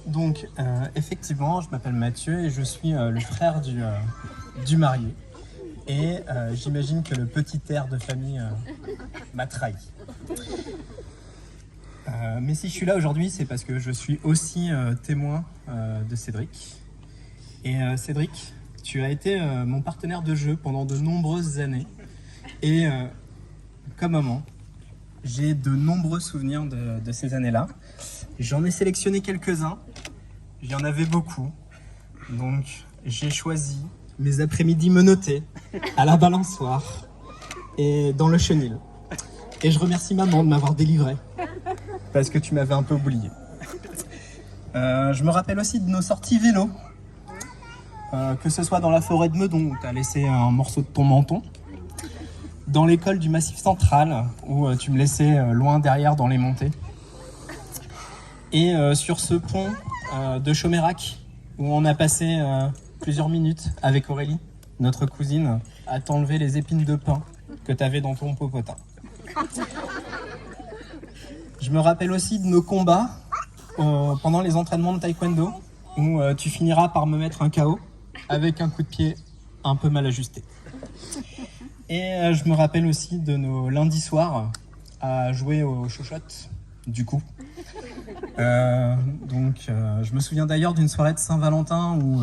Donc, effectivement, je m'appelle Mathieu et je suis le frère du marié. Et j'imagine que le petit air de famille m'a trahi. Mais si je suis là aujourd'hui, c'est parce que je suis aussi témoin de Cédric. Et Cédric, tu as été mon partenaire de jeu pendant de nombreuses années. Et comme maman, j'ai de nombreux souvenirs de ces années-là. J'en ai sélectionné quelques-uns. Il y en avait beaucoup. Donc, j'ai choisi mes après-midi menottés à la balançoire et dans le chenil. Et je remercie maman de m'avoir délivré parce que tu m'avais un peu oublié. Je me rappelle aussi de nos sorties vélo, que ce soit dans la forêt de Meudon où tu as laissé un morceau de ton menton, dans l'école du Massif Central où tu me laissais loin derrière dans les montées, et sur ce pont de Chomérac où on a passé plusieurs minutes avec Aurélie, notre cousine, à t'enlever les épines de pin que tu avais dans ton popotin. Je me rappelle aussi de nos combats pendant les entraînements de taekwondo où tu finiras par me mettre un KO avec un coup de pied un peu mal ajusté. Et je me rappelle aussi de nos lundis soirs à jouer aux chochottes, du coup. Je me souviens d'ailleurs d'une soirée de Saint-Valentin où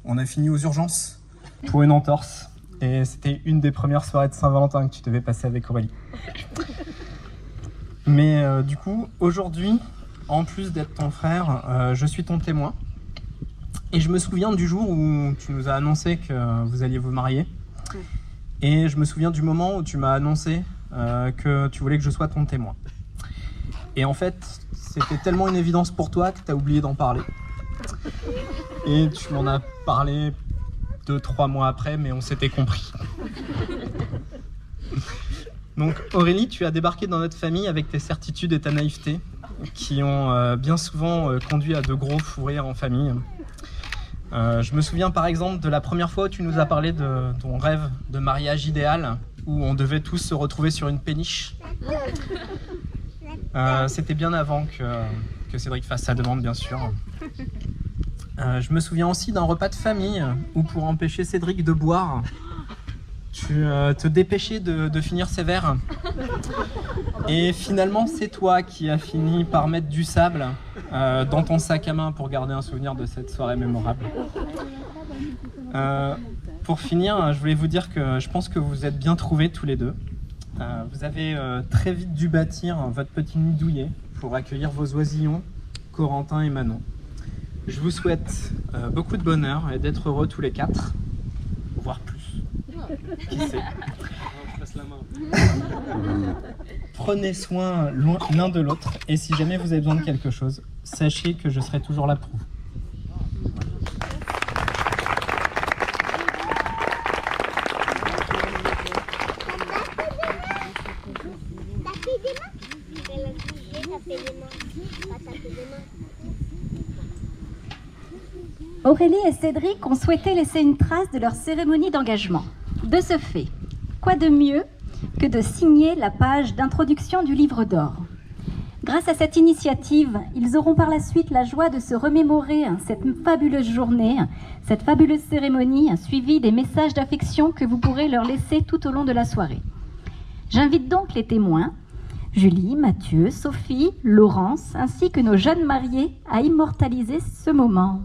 on a fini aux urgences pour une entorse. Et c'était une des premières soirées de Saint-Valentin que tu devais passer avec Aurélie. Mais du coup, aujourd'hui, en plus d'être ton frère, je suis ton témoin. Et je me souviens du jour où tu nous as annoncé que vous alliez vous marier. Et je me souviens du moment où tu m'as annoncé que tu voulais que je sois ton témoin. Et en fait, c'était tellement une évidence pour toi que tu as oublié d'en parler. Et tu m'en as parlé 2-3 mois après, mais on s'était compris. Donc Aurélie, tu as débarqué dans notre famille avec tes certitudes et ta naïveté, qui ont bien souvent conduit à de gros fous rires en famille. Je me souviens par exemple de la première fois où tu nous as parlé de ton rêve de mariage idéal, où on devait tous se retrouver sur une péniche. C'était bien avant que Cédric fasse sa demande, bien sûr. Je me souviens aussi d'un repas de famille où, pour empêcher Cédric de boire, tu te dépêchais de finir ses verres. Et finalement, c'est toi qui as fini par mettre du sable dans ton sac à main pour garder un souvenir de cette soirée mémorable. Pour finir, je voulais vous dire que je pense que vous vous êtes bien trouvés tous les deux. Vous avez très vite dû bâtir votre petit nid douillet pour accueillir vos oisillons, Corentin et Manon. Je vous souhaite beaucoup de bonheur et d'être heureux tous les quatre, voire plus. Qui sait ? Je passe la main. Prenez soin l'un de l'autre et si jamais vous avez besoin de quelque chose, sachez que je serai toujours là pour vous. Aurélie et Cédric ont souhaité laisser une trace de leur cérémonie d'engagement. De ce fait, quoi de mieux que de signer la page d'introduction du livre d'or ? Grâce à cette initiative, ils auront par la suite la joie de se remémorer cette fabuleuse journée, cette fabuleuse cérémonie, suivie des messages d'affection que vous pourrez leur laisser tout au long de la soirée. J'invite donc les témoins, Julie, Mathieu, Sophie, Laurence, ainsi que nos jeunes mariés à immortaliser ce moment.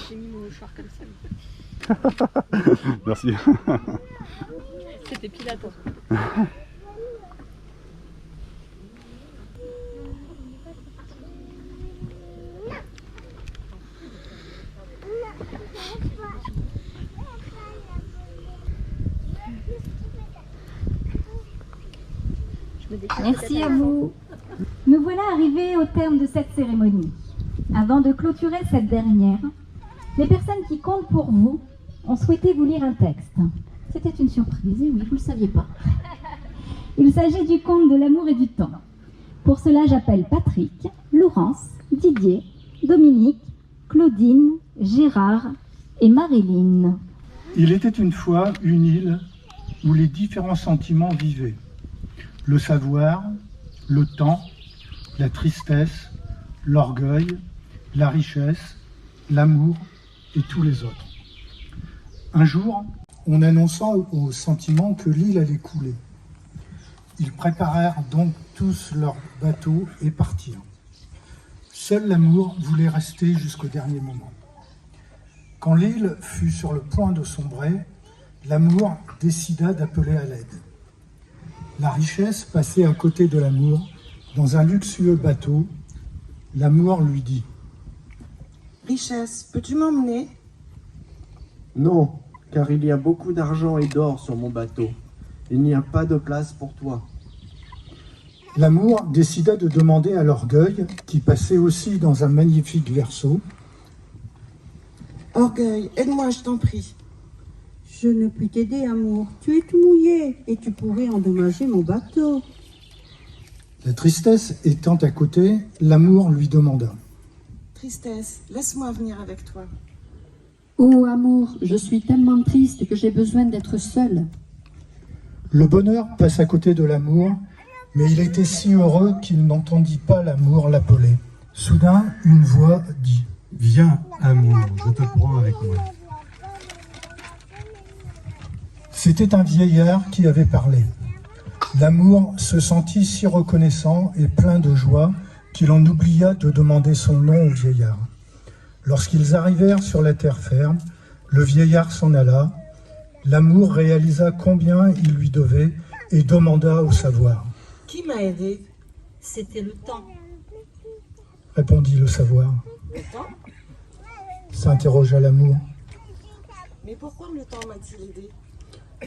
J'ai mis mon mouchoir comme ça. Merci. C'était Pilator. Merci à vous. Nous voilà arrivés au terme de cette cérémonie. Avant de clôturer cette dernière, les personnes qui comptent pour vous ont souhaité vous lire un texte. C'était une surprise, et oui, vous ne le saviez pas. Il s'agit du conte de l'amour et du temps. Pour cela, j'appelle Patrick, Laurence, Didier, Dominique, Claudine, Gérard et Marilyn. Il était une fois une île où les différents sentiments vivaient. Le savoir, le temps, la tristesse, l'orgueil, la richesse, l'amour et tous les autres. Un jour, on annonça aux sentiments que l'île allait couler. Ils préparèrent donc tous leurs bateaux et partirent. Seul l'amour voulait rester jusqu'au dernier moment. Quand l'île fut sur le point de sombrer, l'amour décida d'appeler à l'aide. La richesse passait à côté de l'amour dans un luxueux bateau. L'amour lui dit : « Richesse, peux-tu m'emmener ? » ?»« Non, car il y a beaucoup d'argent et d'or sur mon bateau. Il n'y a pas de place pour toi. » L'amour décida de demander à l'orgueil, qui passait aussi dans un magnifique verseau : « Orgueil, aide-moi, je t'en prie. »« Je ne puis t'aider, amour. Tu es tout mouillé et tu pourrais endommager mon bateau. » La tristesse étant à côté, l'amour lui demanda : « Tristesse, laisse-moi venir avec toi. »« Oh amour, je suis tellement triste que j'ai besoin d'être seule. » Le bonheur passe à côté de l'amour, mais il était si heureux qu'il n'entendit pas l'amour l'appeler. Soudain, une voix dit : « Viens, amour, je te prends avec moi. » C'était un vieillard qui avait parlé. L'amour se sentit si reconnaissant et plein de joie qu'il en oublia de demander son nom au vieillard. Lorsqu'ils arrivèrent sur la terre ferme, le vieillard s'en alla. L'amour réalisa combien il lui devait et demanda au savoir. « Qui m'a aidé ? » ?»« C'était le temps. » répondit le savoir. « Le temps ? » s'interrogea l'amour. « Mais pourquoi le temps m'a-t-il aidé ? »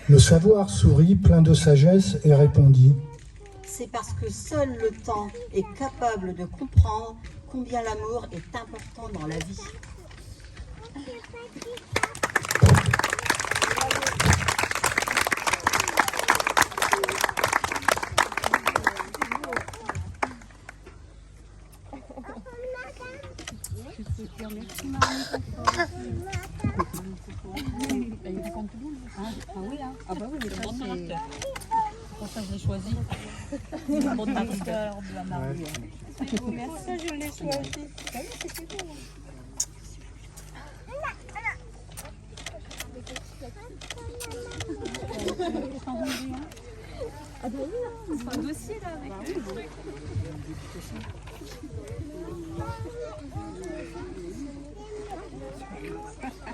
Le savoir sourit plein de sagesse et répondit : « C'est parce que seul le temps est capable de comprendre combien l'amour est important dans la vie. » Ah bah oui, mais ça c'est... Pour ça je l'ai choisi. Bon marqueur de la mariée. Merci, je l'ai choisi. C'était beau. Ah bah oui, c'est un dossier là avec.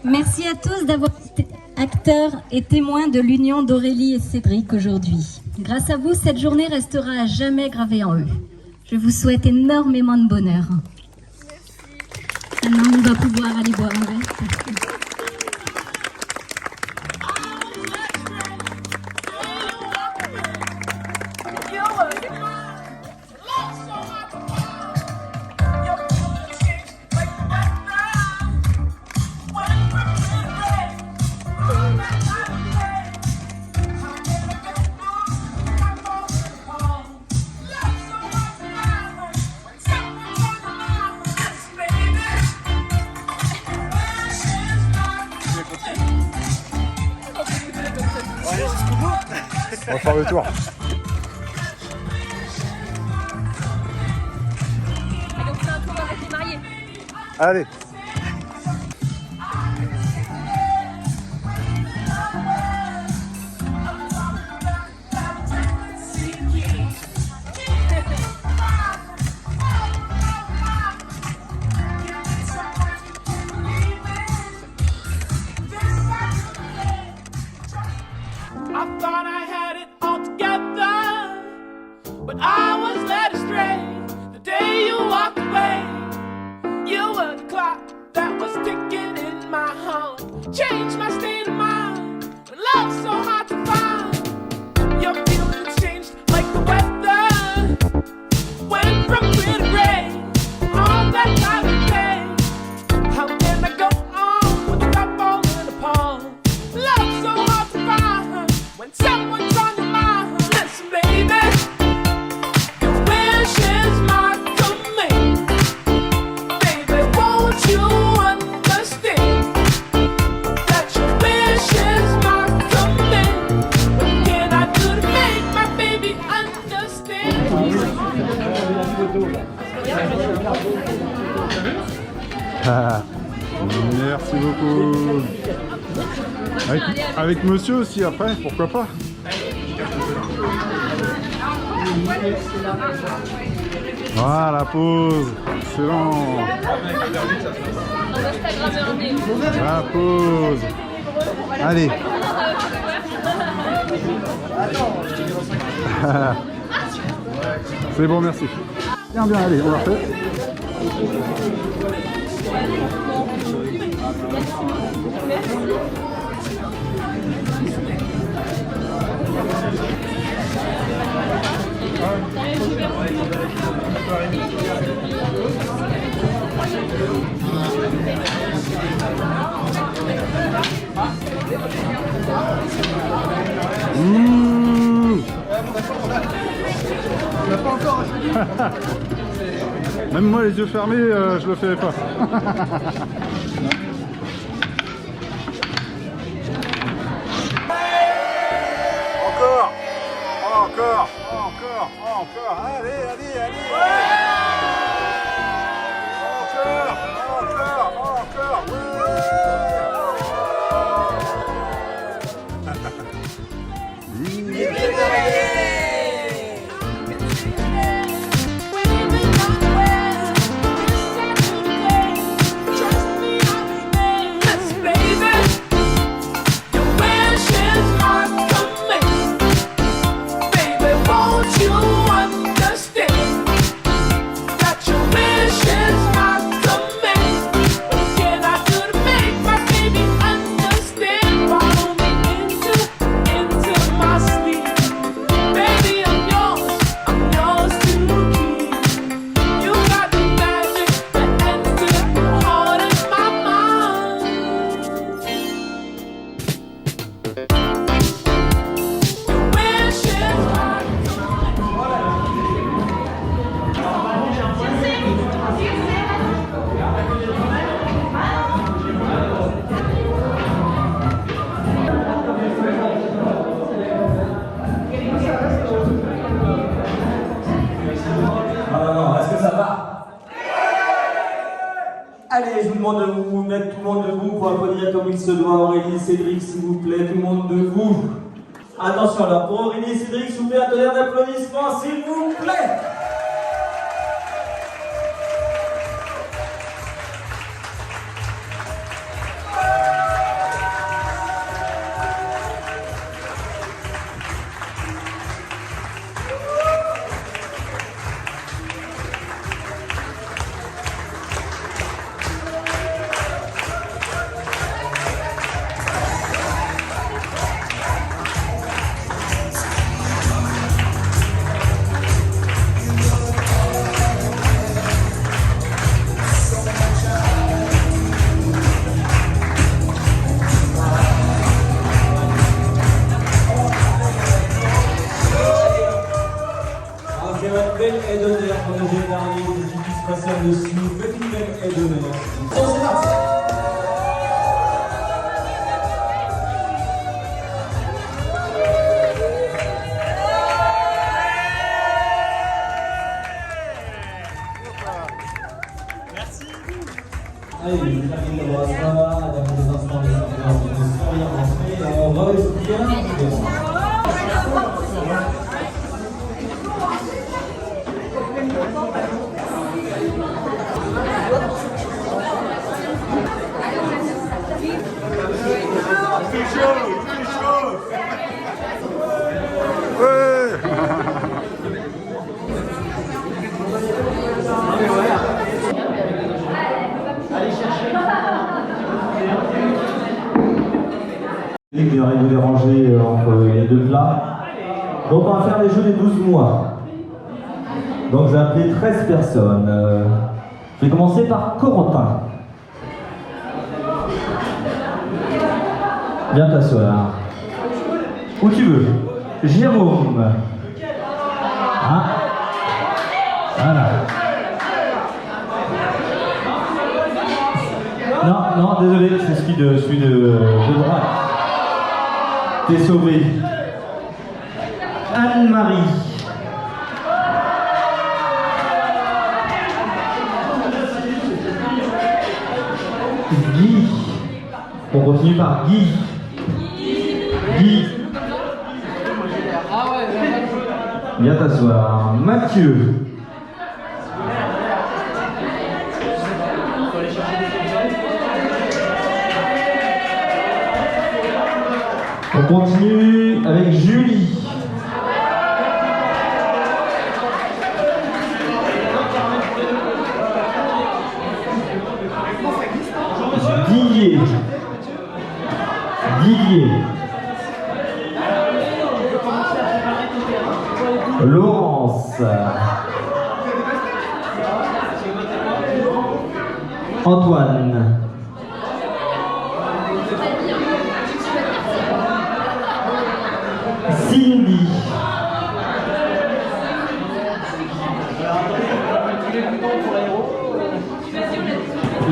Merci à tous d'avoir été acteurs et témoins de l'union d'Aurélie et Cédric aujourd'hui. Grâce à vous, cette journée restera à jamais gravée en eux. Je vous souhaite énormément de bonheur. Maintenant, on va pouvoir aller boire un verre. retour. Allez, on fait un tour avec les mariés. Allez. I thought I had it all together, but I was led astray the day you walked away. You were the clock that was ticking in my heart, changed my state of mind. When love's so hard to find, your feelings changed like the weather. Went from clear to gray, all that time and day. How can I go on without falling apart? Love's so hard to find when someone's on your mind. Listen, baby, your wish is my command. Baby, won't you understand that your wish is my command? What can I do to make my baby understand? Ah, merci beaucoup. Avec monsieur aussi après, pourquoi pas. Voilà, pause. Excellent. La pause. Allez. C'est bon, merci. Bien, bien, allez, on l'a fait. Même moi, les yeux fermés, je le fais pas. Encore, encore, encore, encore. Allez, allez, allez. Encore, encore, encore. Allez, je vous demande de vous mettre tout le monde debout pour applaudir comme il se doit Aurélie et Cédric, s'il vous plaît, tout le monde debout. Attention alors, pour Aurélie et Cédric, s'il vous plaît, un tonnerre d'applaudissements, s'il vous plaît. Belle aide d'honneur pour le dernier qui puisse passer en dessous. Petite belle aide d'honneur. C'est parti. Allez, je termine de voir ça, avec des instants, de sourire, et on va bien. Il vient de vous déranger entre les deux plats. Donc on va faire les jeux des 12 mois. Donc j'ai appelé 13 personnes. Je vais commencer par Corentin. Viens t'asseoir. Où tu veux. Jérôme. Ah. Voilà. Non, non, désolé, c'est celui de droite. T'es sauvé. Anne-Marie. Guy. On continue par Guy. Guy. Viens t'asseoir. Mathieu. On continue avec Julie. Didier. Didier. Laurence. Antoine. Cindy.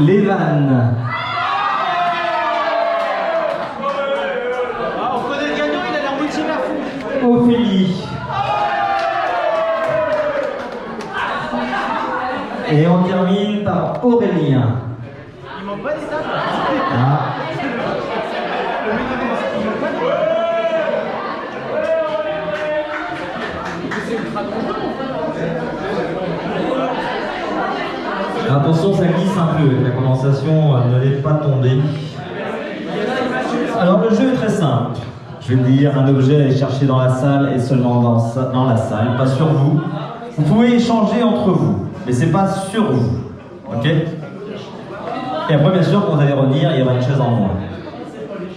Lévan. Ah, on connaît le gagnant, il a l'air motivé à fond. Ophélie. Et on termine par Aurélien. Il manque pas d'étape. Ah. Attention, ça glisse un peu, la condensation ne laisse pas tomber. Alors le jeu est très simple. Je vais dire un objet à aller chercher dans la salle et seulement dans la salle, pas sur vous. Vous pouvez échanger entre vous, mais c'est pas sur vous. Ok? Et après, bien sûr, quand vous allez revenir, il y aura une chaise en moins.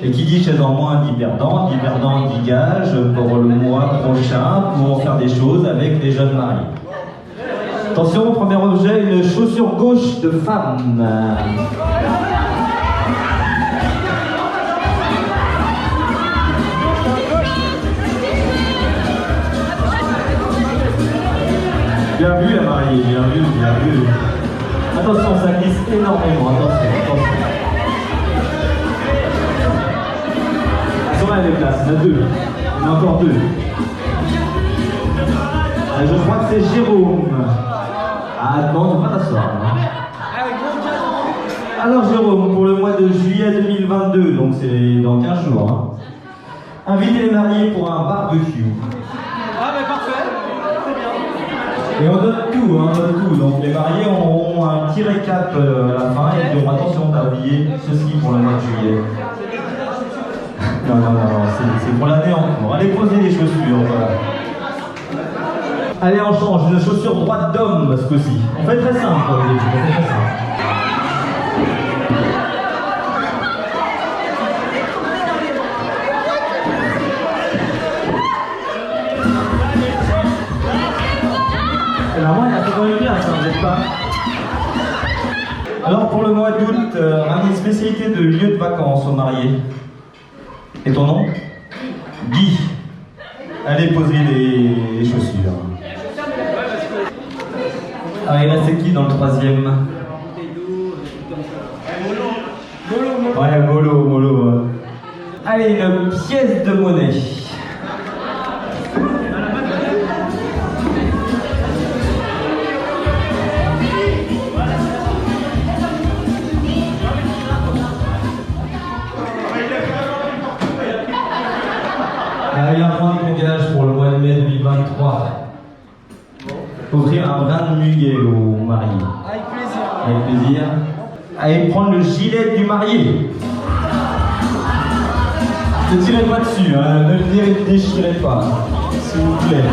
Et qui dit chaise en moins dit perdant dit gage pour le mois prochain pour faire des choses avec les jeunes mariés. Attention, premier objet, une chaussure gauche de femme. Bien vu la mariée, bien vu, bien vu. Attention, ça glisse énormément, attention. Sur les places, il y en a deux. Il y en a encore deux. Je crois que c'est Jérôme. Ah non, on va pas t'asseoir. Alors Jérôme, pour le mois de juillet 2022, donc c'est dans 15 jours, hein. Invitez les mariés pour un barbecue. Ah mais parfait. Et on donne tout, hein, on donne tout. Donc les mariés auront un petit récap à la fin et diront attention, t'as oublié ceci pour le mois de juillet. Non, c'est pour l'année en cours. Allez poser les chaussures. Voilà. Allez, on change. Une chaussure droite d'homme ce coup-ci. On fait très simple. On fait très simple. Alors moi, il a fait quand même bien, ça, vous n'êtes pas. Alors pour le mois d'août, une spécialité de lieu de vacances aux mariés. Et ton nom? Guy. Allez poser les chaussures. Ah, il reste qui dans le troisième? Ouais, Molo. Allez, une pièce de monnaie. offrir un brin de muguet au marié. Avec plaisir. Avec plaisir. Allez prendre le gilet du marié. Ne tirez pas dessus, hein, ne le déchirez pas, s'il vous plaît.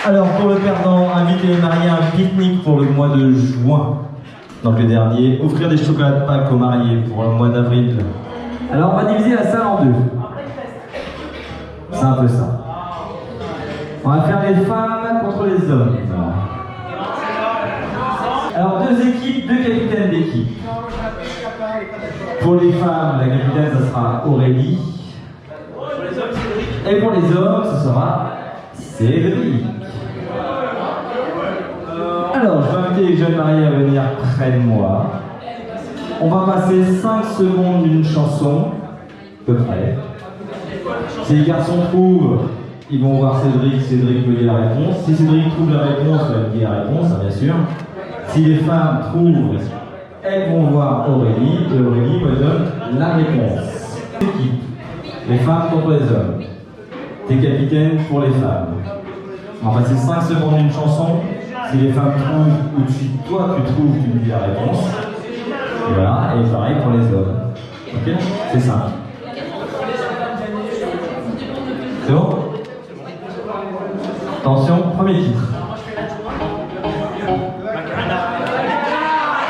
Alors pour le perdant, inviter les mariés à un pique-nique pour le mois de juin. Donc le dernier, offrir des chocolats de Pâques aux mariés pour le mois d'avril. Alors on va diviser la salle en deux. C'est un peu ça. On va faire les femmes contre les hommes. Alors deux équipes, deux capitaines d'équipe. Pour les femmes, la capitaine, ça sera Aurélie. Et pour les hommes, ce sera Cédric. Alors, je vais inviter les jeunes mariés à venir près de moi. On va passer 5 secondes d'une chanson, à peu près. Si les garçons trouvent, ils vont voir Cédric, Cédric me dit la réponse. Si Cédric trouve la réponse, il va me dire la réponse, hein, bien sûr. Si les femmes trouvent, elles vont voir Aurélie, et Aurélie me donne la réponse. Équipe, les femmes contre les hommes. T'es capitaine pour les femmes. On va passer 5 secondes d'une chanson. Si les femmes trouvent, ou si toi tu trouves, tu me dis la réponse. Et voilà, et pareil pour les hommes. Ok? C'est simple. C'est bon? Attention, premier titre.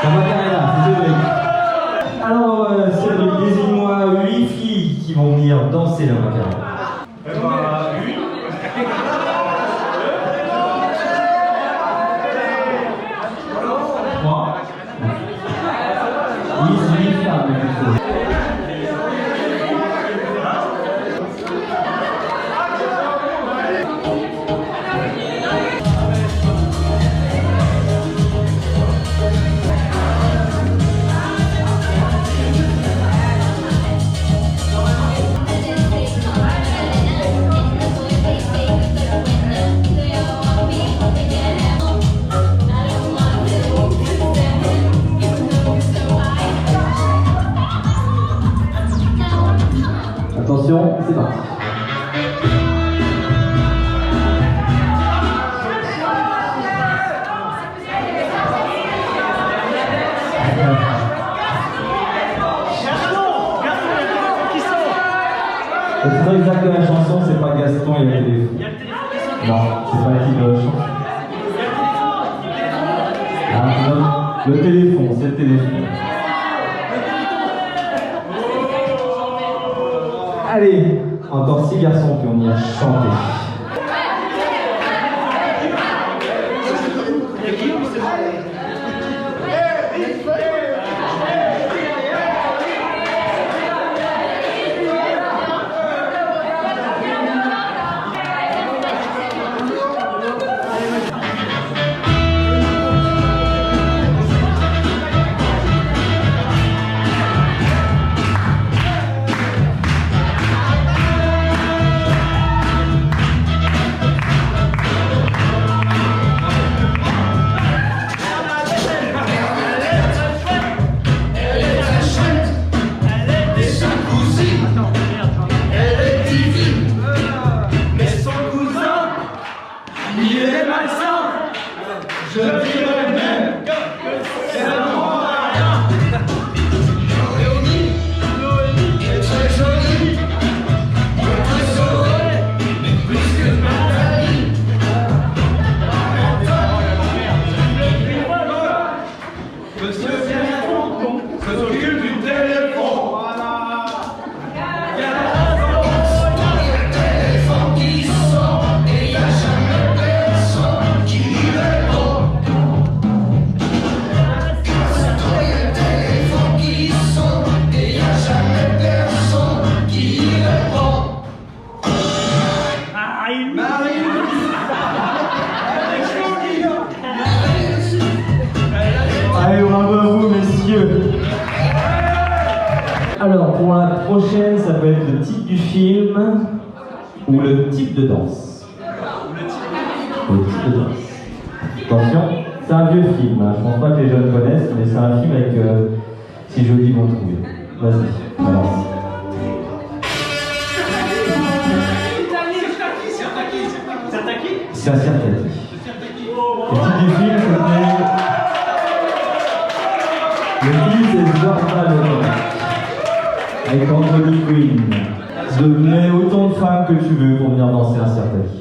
La Macarena, c'est Cédric. Alors, Cédric, désigne-moi 8 filles qui vont venir danser la Macarena. Attention, c'est parti. Le titre exact de la chanson, c'est pas Gaston et le téléphone. Non, c'est pas le titre de la chanson. Ah, non, le téléphone, c'est le téléphone. Allez, encore 6 garçons qui ont mis à chanter. Alors, pour la prochaine, ça peut être le titre du film ou le type de danse. Le type de danse. Attention, C'est un vieux film, hein. Je pense pas que les jeunes connaissent, mais c'est un film avec Si Joli vont trouver. Vas-y, balance. C'est un Sirtaki. Le titre du film, le film, c'est Zorba le avec Anthony Quinn. Je mets autant de femmes que tu veux pour venir danser un Sirtaki.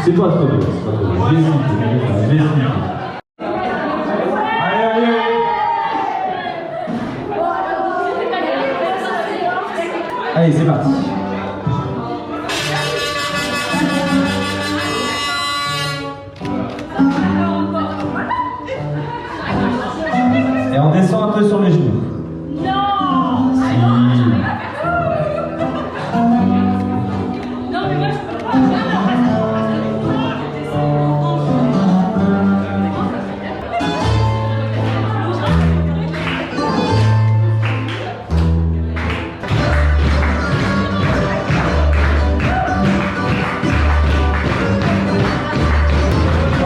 C'est pas trop dur, c'est pas trop dur. Je vais expliquer. Allez, c'est parti. Et on descend un peu sur les genoux. Non. Si. Non, mais moi je peux pas.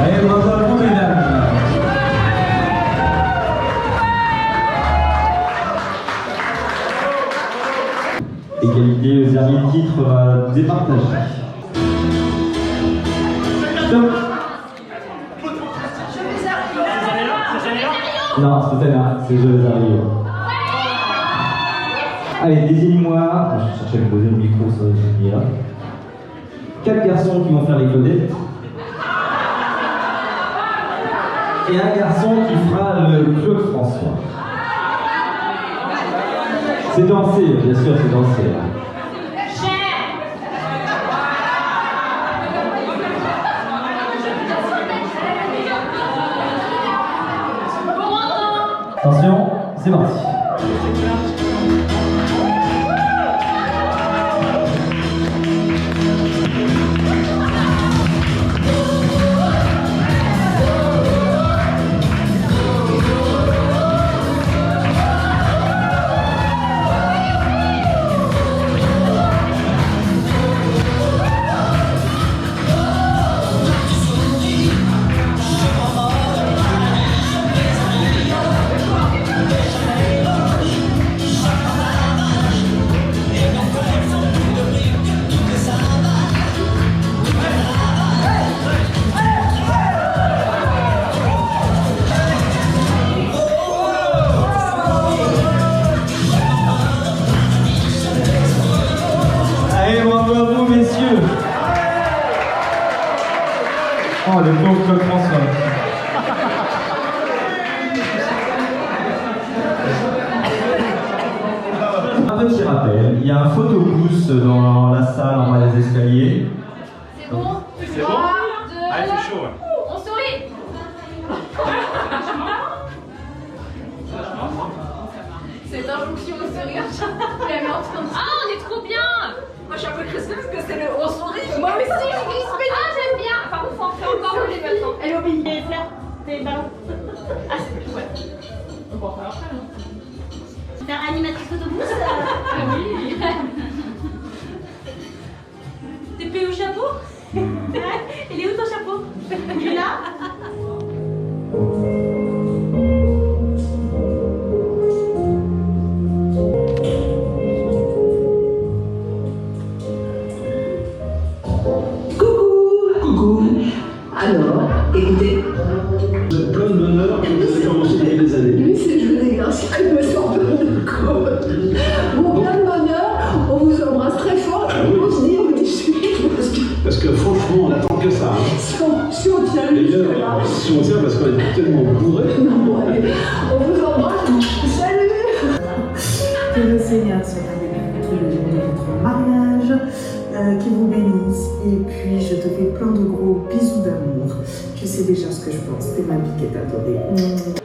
Allez, bravo à vous, mesdames. Égalité, le dernier titre va départager. Stop. Non, c'est Tana, c'est Je vais arriver. Allez, désigne-moi. Je cherchais à me poser le micro, ça va là. 4 garçons qui vont faire les Claudettes. Et un garçon qui fera le Claude François. C'est dansé, bien sûr, c'est dansé. Attention, c'est parti. Allez, bravo à vous, messieurs. Oh, le pauvre Claude François. Un petit rappel, il y a un photobooth dans la salle en bas des escaliers. C'est bon? C'est bon? 3, 2, Ah, il fait chaud, ouais. on sourit. Cette injonction au sourire, je l'avais entendue. Ah, on est trop bien. Moi, je suis un peu crispée parce que c'est le on sourit. Moi aussi, je suis crispée. Ah, j'aime bien. Par contre, faut en faire encore les maintenant. Elle obéit. Et Claire, t'es ballons. Ah, c'est plus ouais. On peut en faire après, non? Faire animatrice photobooth. Ah oui. T'es payé au chapeau? Il est où ton chapeau? Il est là? Alors, écoutez. Plein de bonheur que vous avez commencé depuis des années. Oui, c'est je des grâces que me sort de mon corps. Bon, plein de bonheur, on vous embrasse très fort et on se dit, on est parce que franchement, on attend que ça. Hein. Si on tient le D'ailleurs, si on tient parce qu'on est tellement bourrés. Non, bon, allez, on vous embrasse. Salut. Que le Seigneur soit avec vous tout le long de votre mariage, qu'il vous bénisse, et puis je te fais plein de gros bisous d'amour. Tu sais déjà ce que je pense, t'es ma biquette adorée.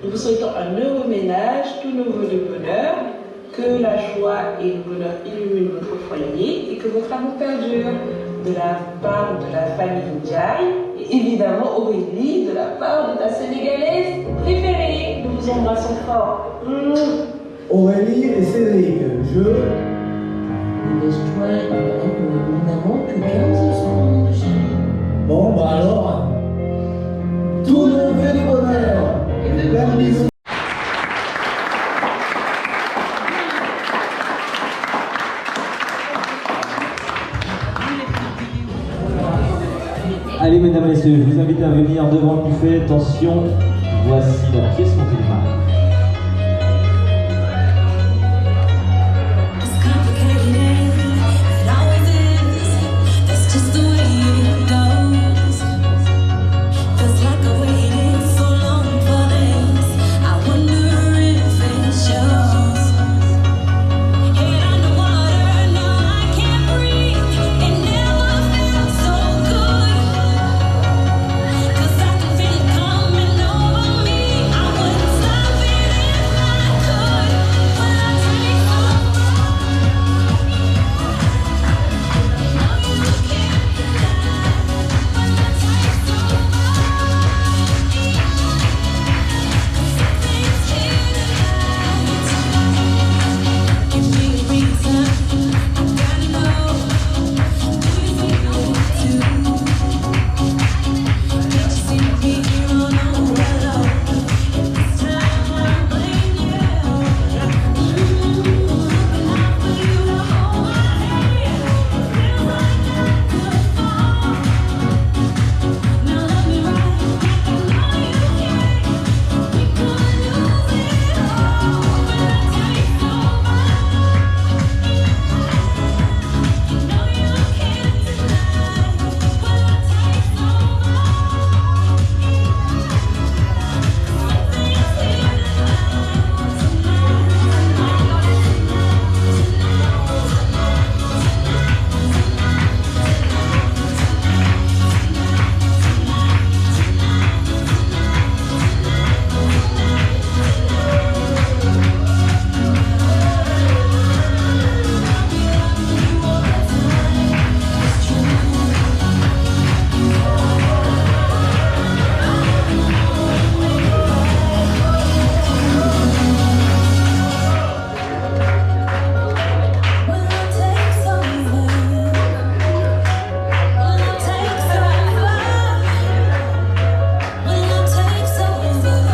Nous vous souhaitons un heureux ménage, tout nouveau de bonheur, que la joie et le bonheur illuminent votre foyer et que votre amour perdure. De la part de la famille Ndiaye et évidemment Aurélie de la part de ta Sénégalaise préférée. Nous vous embrassons fort. Aurélie et Cédric, je laisse-toi, il paraît que nous n'avons que 15 secondes, chérie. Bon, bah alors, tout le vœu du bonheur et de belles bisous. Allez, mesdames et messieurs, je vous invite à venir devant le buffet. Attention, voici la pièce montée de main.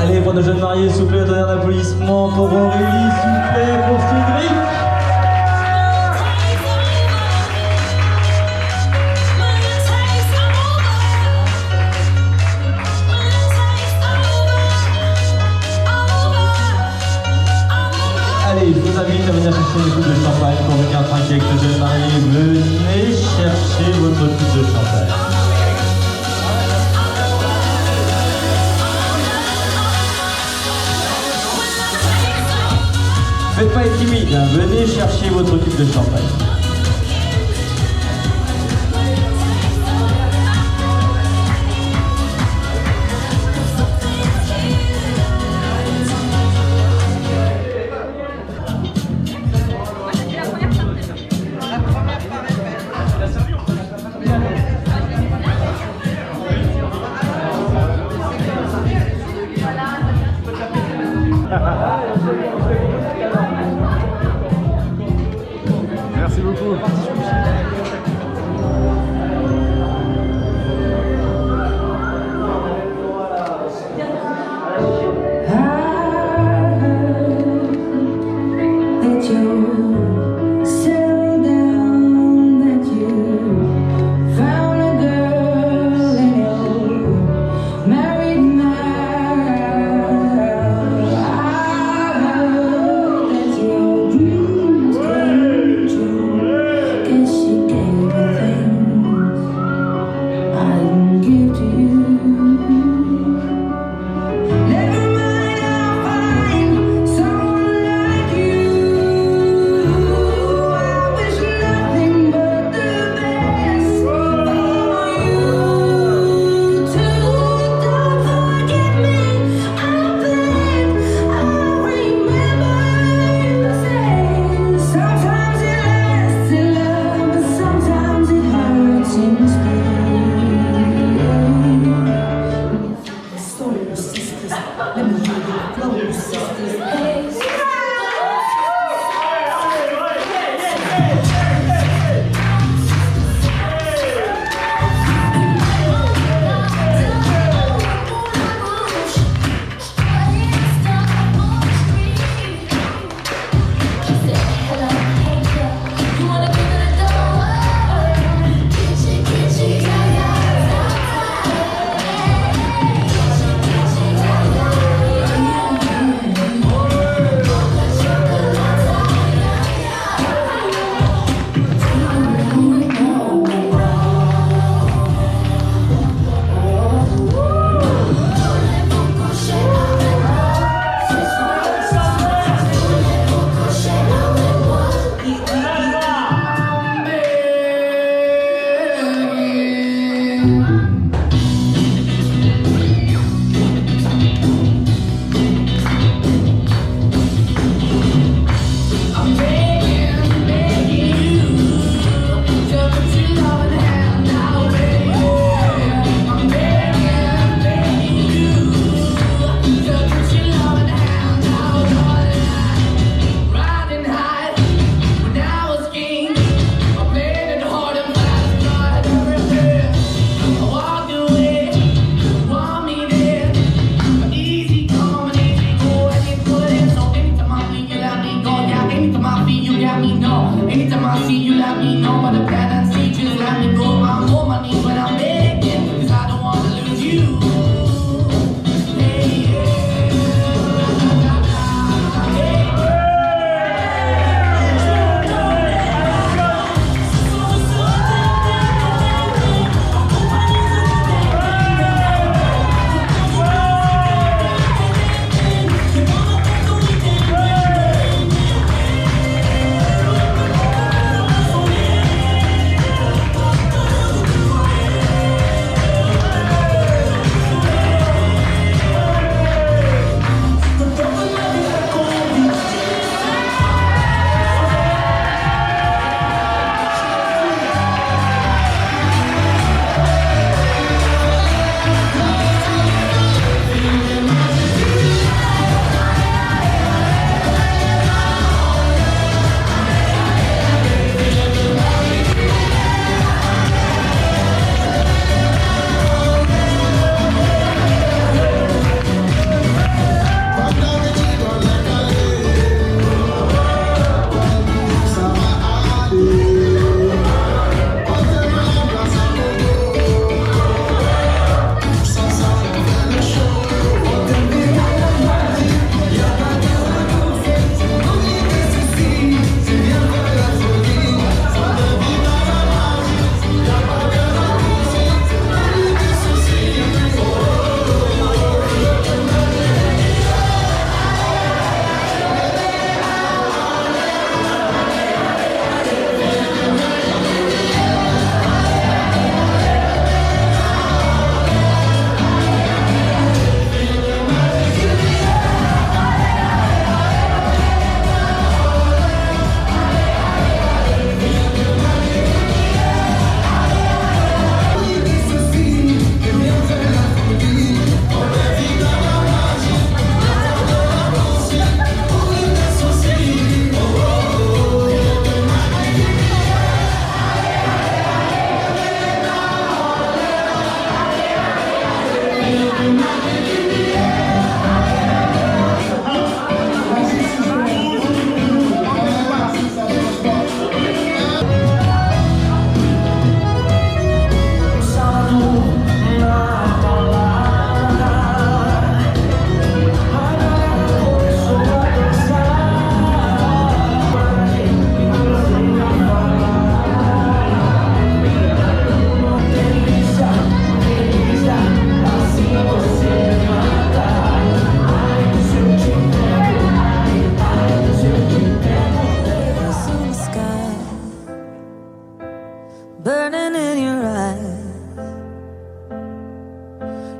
Allez, pour nos jeunes mariés, s'il vous plaît, donnez un applaudissement pour Aurélie, s'il vous plaît, pour Cédric. Allez, je vous invite à venir chercher une coupe de champagne pour venir trinquer avec nos jeunes mariés. Venez chercher votre coupe de champagne. Faites pas être timide, hein. Venez chercher votre coupe de champagne. Merci beaucoup. Married man,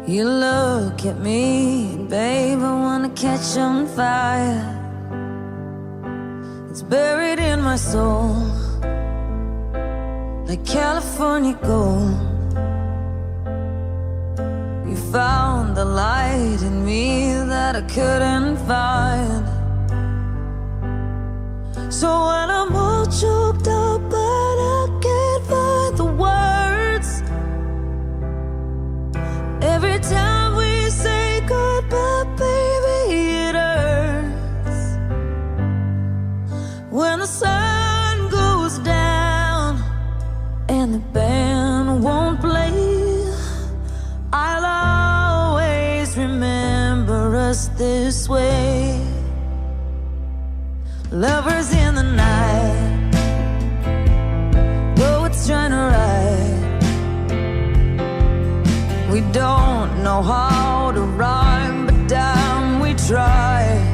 You look at me, babe, I wanna catch on fire. It's buried in my soul, like California gold. You found the light in me that I couldn't find. So when I'm all choked up but I can't find the words, every time we say goodbye, baby, it hurts. When the sun goes down and the band won't play, I'll always remember us this way. Lovers in the night, poets trying to write. We don't know how to rhyme, but damn, we try.